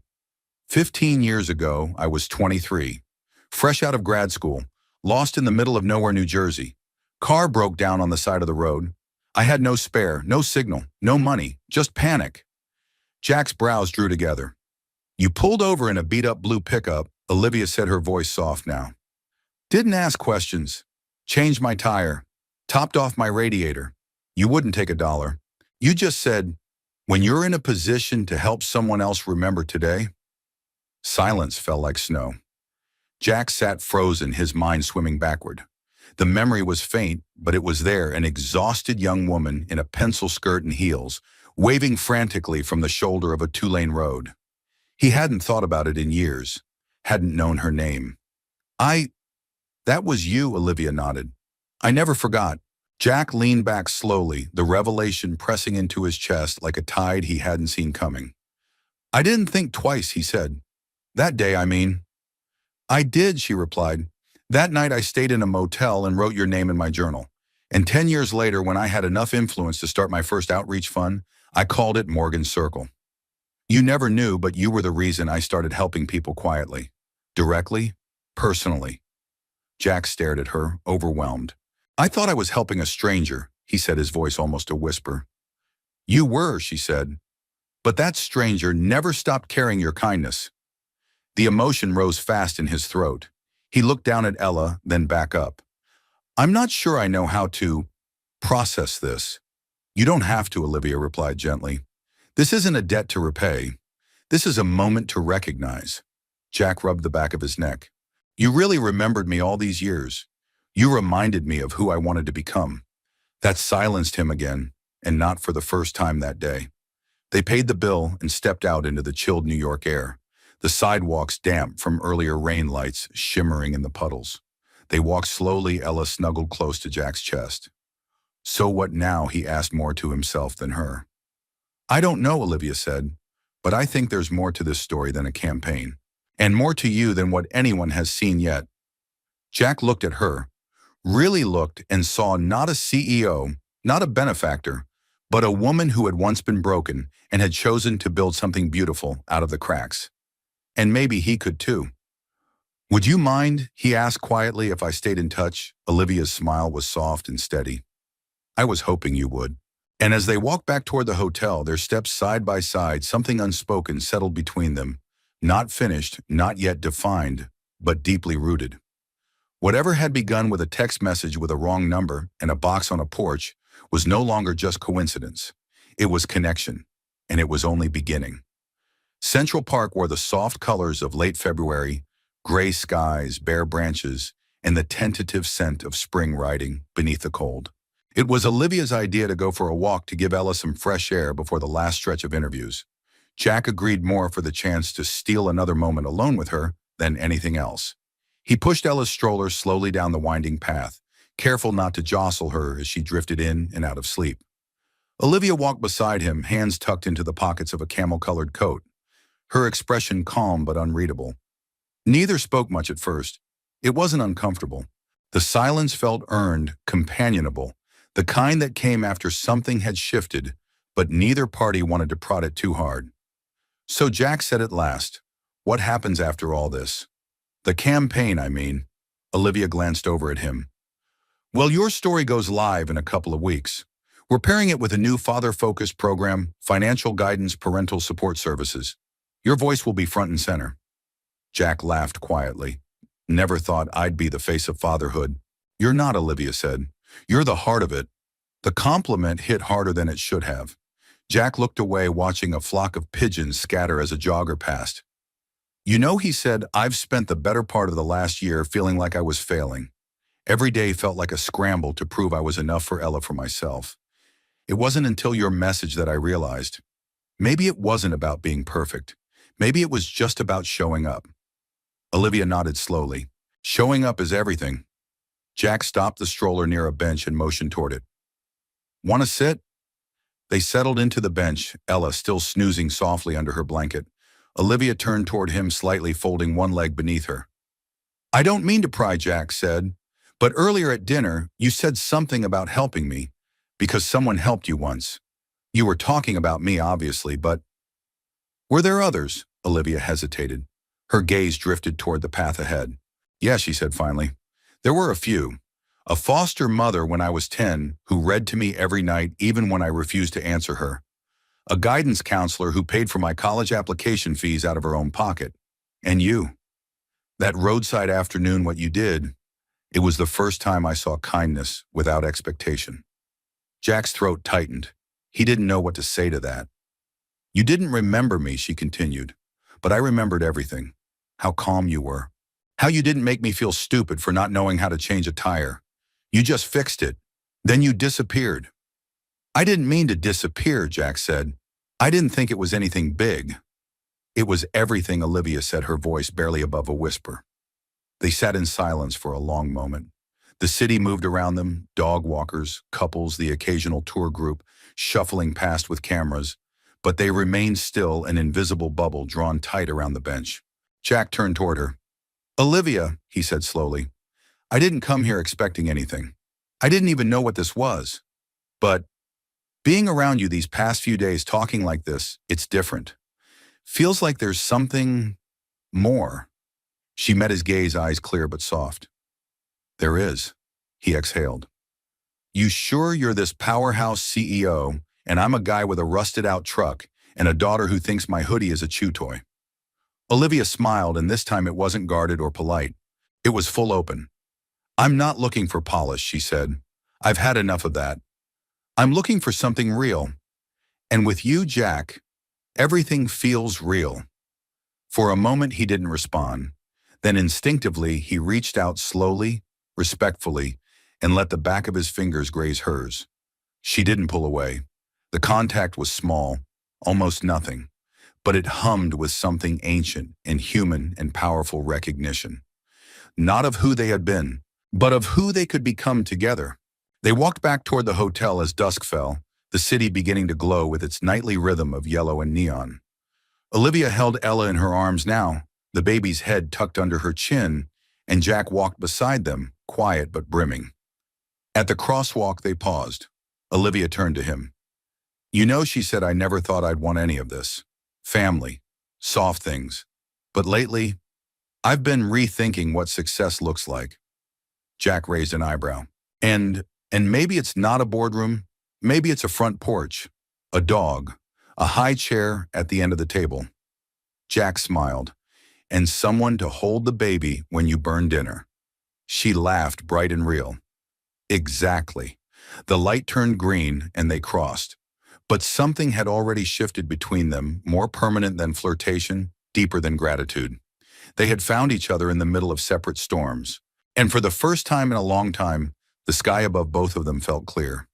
15 years ago, I was 23. Fresh out of grad school. Lost in the middle of nowhere, New Jersey. Car broke down on the side of the road. I had no spare, no signal, no money, just panic. Jack's brows drew together. You pulled over in a beat-up blue pickup, Olivia said, her voice soft now. Didn't ask questions. Changed my tire. Topped off my radiator. You wouldn't take $1. You just said, when you're in a position to help someone else remember today. Silence fell like snow. Jack sat frozen, his mind swimming backward. The memory was faint, but it was there, an exhausted young woman in a pencil skirt and heels, waving frantically from the shoulder of a two-lane road. He hadn't thought about it in years, hadn't known her name. That was you, Olivia nodded. I never forgot. Jack leaned back slowly, the revelation pressing into his chest like a tide he hadn't seen coming. I didn't think twice, he said. That day, I mean. I did, she replied. That night I stayed in a motel and wrote your name in my journal. And 10 years later, when I had enough influence to start my first outreach fund, I called it Morgan's Circle. You never knew, but you were the reason I started helping people quietly. Directly, personally. Jack stared at her, overwhelmed. I thought I was helping a stranger, he said, his voice almost a whisper. You were, she said. But that stranger never stopped carrying your kindness. The emotion rose fast in his throat. He looked down at Ella, then back up. I'm not sure I know how to process this. You don't have to, Olivia replied gently. This isn't a debt to repay. This is a moment to recognize. Jack rubbed the back of his neck. You really remembered me all these years. You reminded me of who I wanted to become. That silenced him again, and not for the first time that day. They paid the bill and stepped out into the chilled New York air. The sidewalks damp from earlier rain lights shimmering in the puddles. They walked slowly, Ella snuggled close to Jack's chest. So what now, he asked, more to himself than her. I don't know, Olivia said, but I think there's more to this story than a campaign. And more to you than what anyone has seen yet. Jack looked at her, really looked, and saw not a CEO, not a benefactor, but a woman who had once been broken and had chosen to build something beautiful out of the cracks. And maybe he could too. Would you mind, he asked quietly, if I stayed in touch? Olivia's smile was soft and steady. I was hoping you would. And as they walked back toward the hotel, their steps side by side, something unspoken settled between them. Not finished, not yet defined, but deeply rooted. Whatever had begun with a text message with a wrong number and a box on a porch was no longer just coincidence. It was connection, and it was only beginning. Central Park wore the soft colors of late February, gray skies, bare branches, and the tentative scent of spring riding beneath the cold. It was Olivia's idea to go for a walk to give Ella some fresh air before the last stretch of interviews. Jack agreed more for the chance to steal another moment alone with her than anything else. He pushed Ella's stroller slowly down the winding path, careful not to jostle her as she drifted in and out of sleep. Olivia walked beside him, hands tucked into the pockets of a camel-colored coat, her expression calm but unreadable. Neither spoke much at first. It wasn't uncomfortable. The silence felt earned, companionable, the kind that came after something had shifted, but neither party wanted to prod it too hard. So Jack said at last, what happens after all this? The campaign, I mean. Olivia glanced over at him. Well, your story goes live in a couple of weeks. We're pairing it with a new father-focused program, Financial Guidance Parental Support Services. Your voice will be front and center. Jack laughed quietly. Never thought I'd be the face of fatherhood. You're not, Olivia said. You're the heart of it. The compliment hit harder than it should have. Jack looked away, watching a flock of pigeons scatter as a jogger passed. You know, he said, I've spent the better part of the last year feeling like I was failing. Every day felt like a scramble to prove I was enough for Ella for myself. It wasn't until your message that I realized, maybe it wasn't about being perfect. Maybe it was just about showing up. Olivia nodded slowly. Showing up is everything. Jack stopped the stroller near a bench and motioned toward it. Want to sit? They settled into the bench, Ella still snoozing softly under her blanket. Olivia turned toward him slightly, folding one leg beneath her. I don't mean to pry, Jack said, but earlier at dinner, you said something about helping me, because someone helped you once. You were talking about me, obviously, but were there others? Olivia hesitated. Her gaze drifted toward the path ahead. Yeah, she said finally. There were a few. A foster mother when I was 10 who read to me every night even when I refused to answer her. A guidance counselor who paid for my college application fees out of her own pocket. And you. That roadside afternoon, what you did, it was the first time I saw kindness without expectation. Jack's throat tightened. He didn't know what to say to that. You didn't remember me, she continued, but I remembered everything. How calm you were. How you didn't make me feel stupid for not knowing how to change a tire. You just fixed it. Then you disappeared. I didn't mean to disappear, Jack said. I didn't think it was anything big. It was everything, Olivia said, her voice barely above a whisper. They sat in silence for a long moment. The city moved around them, dog walkers, couples, the occasional tour group, shuffling past with cameras, but they remained still, an invisible bubble drawn tight around the bench. Jack turned toward her. Olivia, he said slowly, I didn't come here expecting anything. I didn't even know what this was. But being around you these past few days talking like this, it's different. Feels like there's something more. She met his gaze, eyes clear but soft. There is, he exhaled. You sure you're this powerhouse CEO, and I'm a guy with a rusted-out truck and a daughter who thinks my hoodie is a chew toy? Olivia smiled, and this time it wasn't guarded or polite. It was full open. I'm not looking for polish, she said. I've had enough of that. I'm looking for something real. And with you, Jack, everything feels real. For a moment, he didn't respond. Then instinctively, he reached out slowly, respectfully, and let the back of his fingers graze hers. She didn't pull away. The contact was small, almost nothing, but it hummed with something ancient and human and powerful recognition. Not of who they had been, but of who they could become together. They walked back toward the hotel as dusk fell, the city beginning to glow with its nightly rhythm of yellow and neon. Olivia held Ella in her arms now, the baby's head tucked under her chin, and Jack walked beside them, quiet but brimming. At the crosswalk, they paused. Olivia turned to him. You know, she said, I never thought I'd want any of this. Family, soft things. But lately, I've been rethinking what success looks like. Jack raised an eyebrow. And maybe it's not a boardroom. Maybe it's a front porch, a dog, a high chair at the end of the table. Jack smiled. And someone to hold the baby when you burn dinner. She laughed, bright and real. Exactly. The light turned green and they crossed. But something had already shifted between them, more permanent than flirtation, deeper than gratitude. They had found each other in the middle of separate storms. And for the first time in a long time, the sky above both of them felt clear.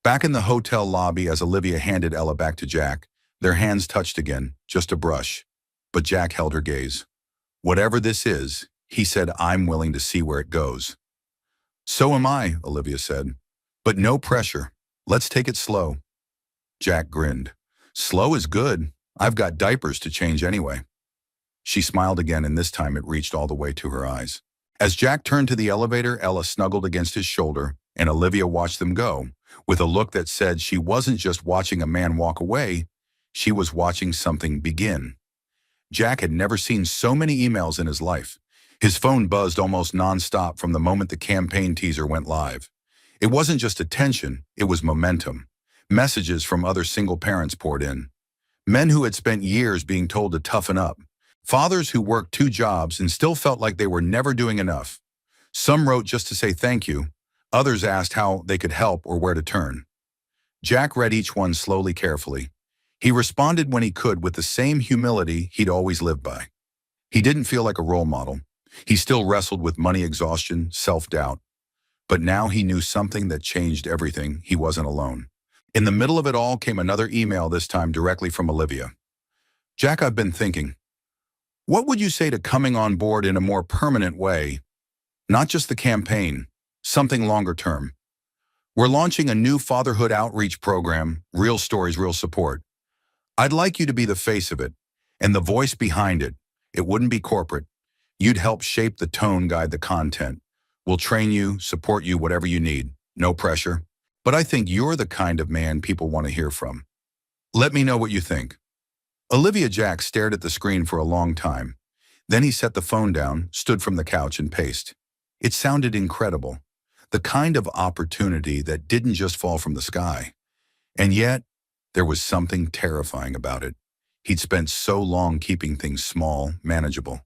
Back in the hotel lobby, as Olivia handed Ella back to Jack, their hands touched again, just a brush. But Jack held her gaze. Whatever this is, he said, I'm willing to see where it goes. So am I, Olivia said. But no pressure. Let's take it slow. Jack grinned. Slow is good. I've got diapers to change anyway. She smiled again, and this time it reached all the way to her eyes. As Jack turned to the elevator, Ella snuggled against his shoulder, and Olivia watched them go, with a look that said she wasn't just watching a man walk away, she was watching something begin. Jack had never seen so many emails in his life. His phone buzzed almost nonstop from the moment the campaign teaser went live. It wasn't just attention, it was momentum. Messages from other single parents poured in. Men who had spent years being told to toughen up. Fathers who worked 2 jobs and still felt like they were never doing enough. Some wrote just to say thank you. Others asked how they could help or where to turn. Jack read each one slowly, carefully. He responded when he could with the same humility he'd always lived by. He didn't feel like a role model. He still wrestled with money exhaustion, self-doubt. But now he knew something that changed everything. He wasn't alone. In the middle of it all came another email, this time directly from Olivia. Jack, I've been thinking. What would you say to coming on board in a more permanent way? Not just the campaign, something longer term. We're launching a new fatherhood outreach program, Real Stories, Real Support. I'd like you to be the face of it, and the voice behind it. It wouldn't be corporate. You'd help shape the tone, guide the content. We'll train you, support you, whatever you need. No pressure. But I think you're the kind of man people want to hear from. Let me know what you think. Olivia. Jack stared at the screen for a long time. Then he set the phone down, stood from the couch and paced. It sounded incredible. The kind of opportunity that didn't just fall from the sky. And yet, there was something terrifying about it. He'd spent so long keeping things small, manageable.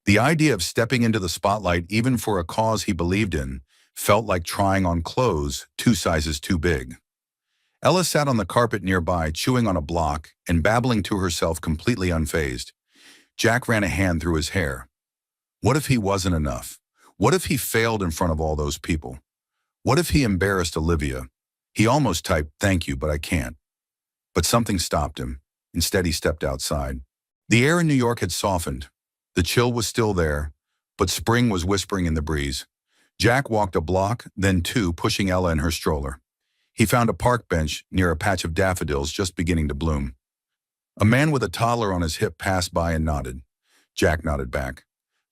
The idea of stepping into the spotlight, even for a cause he believed in, felt like trying on clothes 2 sizes too big. Ella sat on the carpet nearby, chewing on a block and babbling to herself, completely unfazed. Jack ran a hand through his hair. What if he wasn't enough? What if he failed in front of all those people? What if he embarrassed Olivia? He almost typed, "Thank you, but I can't." But something stopped him. Instead, he stepped outside. The air in New York had softened. The chill was still there, but spring was whispering in the breeze. Jack walked a block, then 2, pushing Ella in her stroller. He found a park bench near a patch of daffodils just beginning to bloom. A man with a toddler on his hip passed by and nodded. Jack nodded back.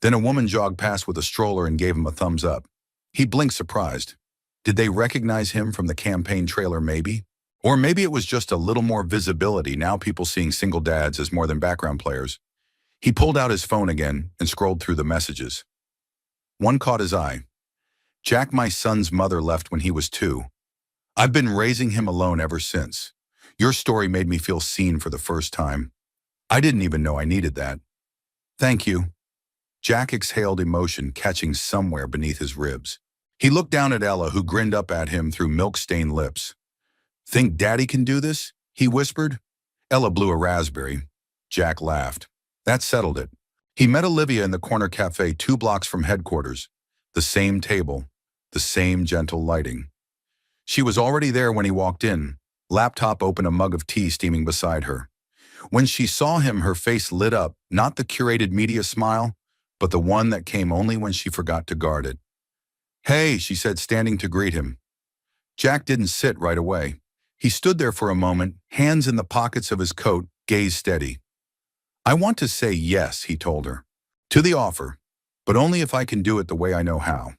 Then a woman jogged past with a stroller and gave him a thumbs up. He blinked, surprised. Did they recognize him from the campaign trailer, maybe? Or maybe it was just a little more visibility, now people seeing single dads as more than background players. He pulled out his phone again and scrolled through the messages. One caught his eye. Jack, my son's mother left when he was 2. I've been raising him alone ever since. Your story made me feel seen for the first time. I didn't even know I needed that. Thank you. Jack exhaled emotion catching somewhere beneath his ribs. He looked down at Ella, who grinned up at him through milk-stained lips. Think Daddy can do this? He whispered. Ella blew a raspberry. Jack laughed. That settled it. He met Olivia in the corner cafe 2 blocks from headquarters. The same table, the same gentle lighting. She was already there when he walked in, laptop open, a mug of tea steaming beside her. When she saw him, her face lit up, not the curated media smile, but the one that came only when she forgot to guard it. Hey, she said, standing to greet him. Jack didn't sit right away. He stood there for a moment, hands in the pockets of his coat, gaze steady. I want to say yes, he told her, to the offer, but only if I can do it the way I know how.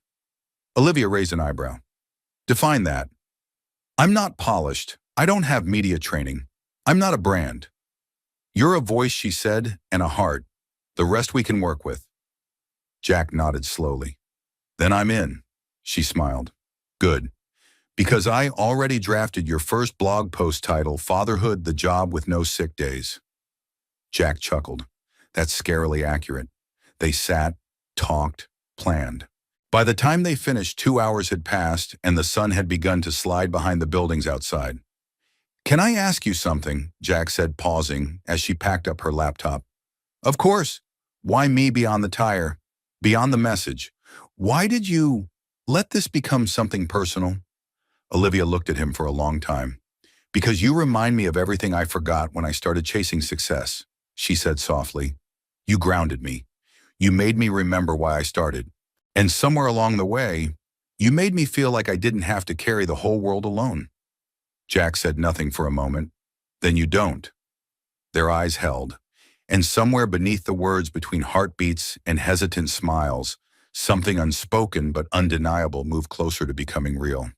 Olivia raised an eyebrow. Define that. I'm not polished. I don't have media training. I'm not a brand. You're a voice, she said, and a heart. The rest we can work with. Jack nodded slowly. Then I'm in, she smiled. Good. Because I already drafted your first blog post title, Fatherhood, the Job with No Sick Days. Jack chuckled. That's scarily accurate. They sat, talked, planned. By the time they finished, 2 hours had passed and the sun had begun to slide behind the buildings outside. Can I ask you something? Jack said, pausing as she packed up her laptop. Of course. Why me beyond the tire? Beyond the message? Why did you let this become something personal? Olivia looked at him for a long time. Because you remind me of everything I forgot when I started chasing success, she said softly. You grounded me. You made me remember why I started. And somewhere along the way, you made me feel like I didn't have to carry the whole world alone. Jack said nothing for a moment. Then you don't. Their eyes held. And somewhere beneath the words, between heartbeats and hesitant smiles, something unspoken but undeniable moved closer to becoming real.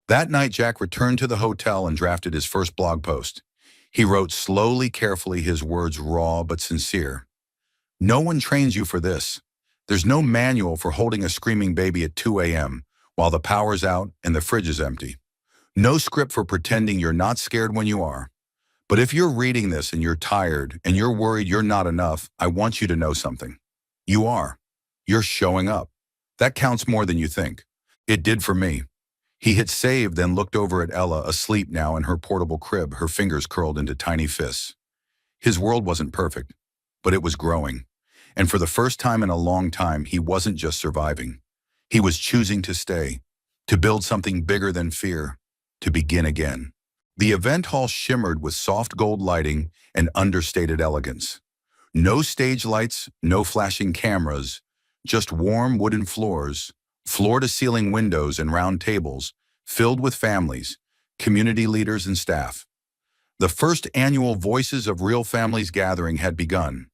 That night, Jack returned to the hotel and drafted his first blog post. He wrote slowly, carefully, his words raw but sincere. No one trains you for this. There's no manual for holding a screaming baby at 2 a.m. while the power's out and the fridge is empty. No script for pretending you're not scared when you are. But if you're reading this and you're tired and you're worried you're not enough, I want you to know something. You are. You're showing up. That counts more than you think. It did for me. He hit save, then looked over at Ella, asleep now in her portable crib, her fingers curled into tiny fists. His world wasn't perfect, but it was growing. And for the first time in a long time, he wasn't just surviving. He was choosing to stay, to build something bigger than fear, to begin again. The event hall shimmered with soft gold lighting and understated elegance. No stage lights, no flashing cameras, just warm wooden floors, floor-to-ceiling windows and round tables filled with families, community leaders and staff. The first annual Voices of Real Families gathering had begun.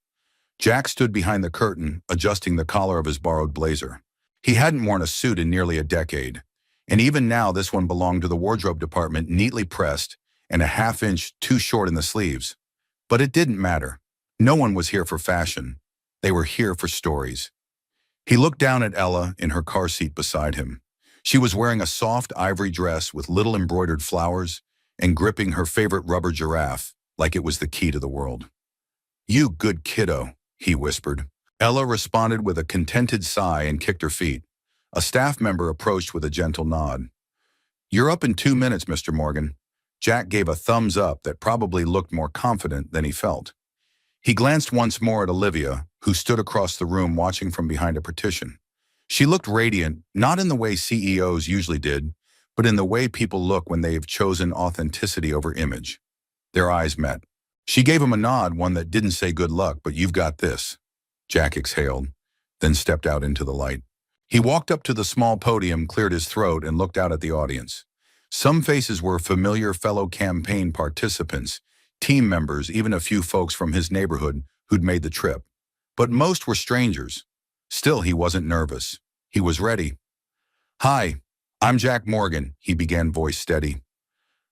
Jack stood behind the curtain, adjusting the collar of his borrowed blazer. He hadn't worn a suit in nearly a decade, and even now this one belonged to the wardrobe department, neatly pressed and a half-inch too short in the sleeves. But it didn't matter. No one was here for fashion. They were here for stories. He looked down at Ella in her car seat beside him. She was wearing a soft ivory dress with little embroidered flowers and gripping her favorite rubber giraffe like it was the key to the world. "You good kiddo," he whispered. Ella responded with a contented sigh and kicked her feet. A staff member approached with a gentle nod. "You're up in 2 minutes, Mr. Morgan." Jack gave a thumbs up that probably looked more confident than he felt. He glanced once more at Olivia, who stood across the room watching from behind a partition. She looked radiant, not in the way CEOs usually did, but in the way people look when they've chosen authenticity over image. Their eyes met. She gave him a nod, one that didn't say good luck, but "You've got this." Jack exhaled, then stepped out into the light. He walked up to the small podium, cleared his throat, and looked out at the audience. Some faces were familiar fellow campaign participants, team members, even a few folks from his neighborhood who'd made the trip. But most were strangers. Still, he wasn't nervous. He was ready. "Hi, I'm Jack Morgan," he began, voice steady.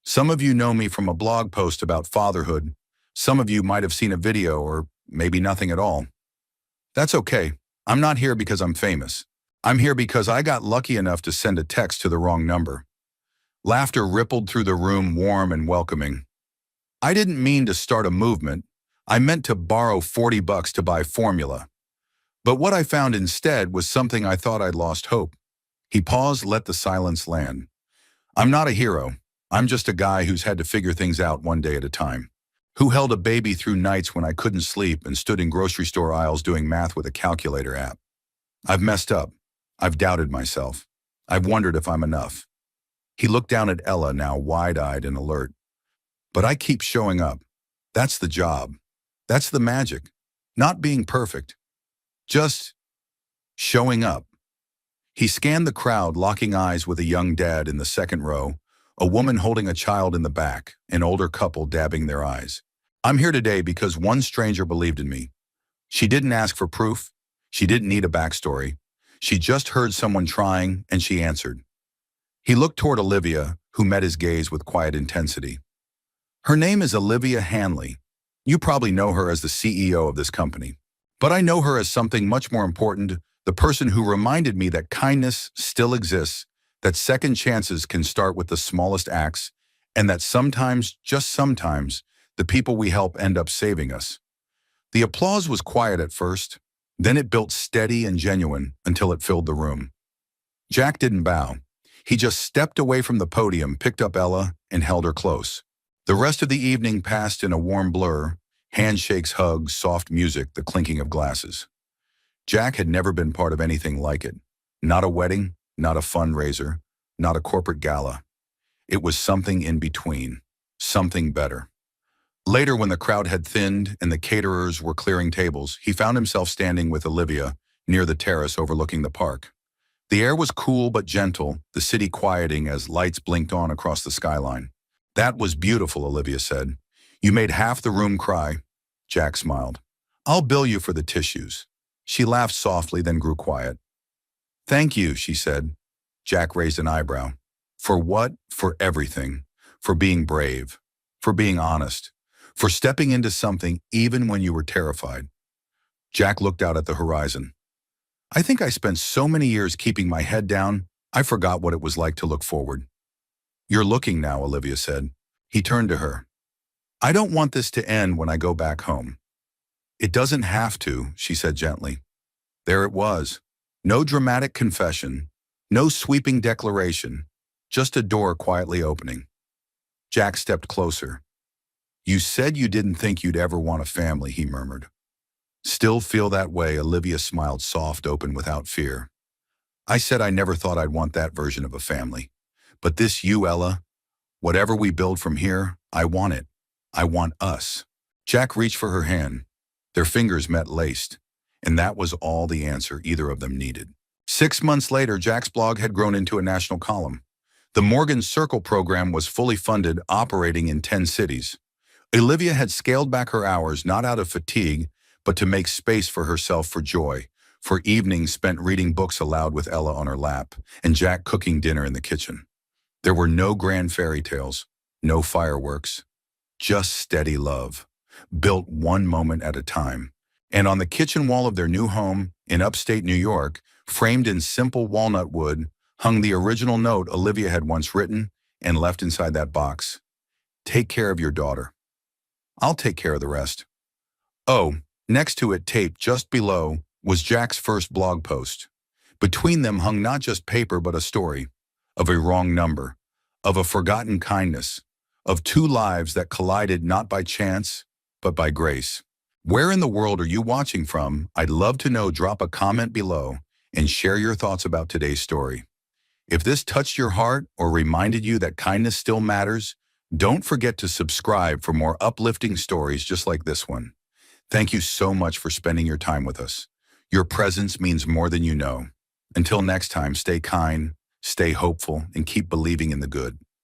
"Some of you know me from a blog post about fatherhood. Some of you might have seen a video, or maybe nothing at all. That's okay. I'm not here because I'm famous. I'm here because I got lucky enough to send a text to the wrong number." Laughter rippled through the room, warm and welcoming. "I didn't mean to start a movement. I meant to borrow $40 to buy formula. But what I found instead was something I thought I'd lost hope." He paused, let the silence land. "I'm not a hero. I'm just a guy who's had to figure things out one day at a time. Who held a baby through nights when I couldn't sleep and stood in grocery store aisles doing math with a calculator app. I've messed up. I've doubted myself. I've wondered if I'm enough." He looked down at Ella, now wide-eyed and alert. "But I keep showing up. That's the job. That's the magic. Not being perfect. Just showing up." He scanned the crowd, locking eyes with a young dad in the second row, a woman holding a child in the back, an older couple dabbing their eyes. "I'm here today because one stranger believed in me. She didn't ask for proof. She didn't need a backstory. She just heard someone trying, and she answered." He looked toward Olivia, who met his gaze with quiet intensity. "Her name is Olivia Hanley. You probably know her as the CEO of this company. But I know her as something much more important, the person who reminded me that kindness still exists, that second chances can start with the smallest acts, and that sometimes, just sometimes, the people we help end up saving us." The applause was quiet at first, then it built steady and genuine until it filled the room. Jack didn't bow. He just stepped away from the podium, picked up Ella, and held her close. The rest of the evening passed in a warm blur, handshakes, hugs, soft music, the clinking of glasses. Jack had never been part of anything like it. Not a wedding, not a fundraiser, not a corporate gala. It was something in between, something better. Later, when the crowd had thinned and the caterers were clearing tables, he found himself standing with Olivia near the terrace overlooking the park. The air was cool but gentle, the city quieting as lights blinked on across the skyline. "That was beautiful," Olivia said. "You made half the room cry." Jack smiled. "I'll bill you for the tissues." She laughed softly, then grew quiet. "Thank you," she said. Jack raised an eyebrow. "For what?" "For everything. For being brave. For being honest. For stepping into something even when you were terrified." Jack looked out at the horizon. "I think I spent so many years keeping my head down, I forgot what it was like to look forward." "You're looking now," Olivia said. He turned to her. "I don't want this to end when I go back home." "It doesn't have to," she said gently. There it was. No dramatic confession, no sweeping declaration, just a door quietly opening. Jack stepped closer. "You said you didn't think you'd ever want a family," he murmured. Still feel that way, Olivia smiled soft, open, without fear. I said I never thought I'd want that version of a family. But this you, Ella, whatever we build from here, I want it. I want us. Jack reached for her hand. Their fingers met laced, and that was all the answer either of them needed. 6 months later, Jack's blog had grown into a national column. The Morgan Circle program was fully funded, operating in 10 cities. Olivia had scaled back her hours not out of fatigue, but to make space for herself for joy, for evenings spent reading books aloud with Ella on her lap, and Jack cooking dinner in the kitchen. There were no grand fairy tales, no fireworks, just steady love, built one moment at a time. And on the kitchen wall of their new home in upstate New York, framed in simple walnut wood, hung the original note Olivia had once written and left inside that box. Take care of your daughter. I'll take care of the rest. Oh, next to it, taped just below, was Jack's first blog post. Between them hung not just paper but a story, of a wrong number, of a forgotten kindness, of two lives that collided not by chance, but by grace. Where in the world are you watching from? I'd love to know. Drop a comment below and share your thoughts about today's story. If this touched your heart or reminded you that kindness still matters, don't forget to subscribe for more uplifting stories just like this one. Thank you so much for spending your time with us. Your presence means more than you know. Until next time, stay kind, stay hopeful, and keep believing in the good.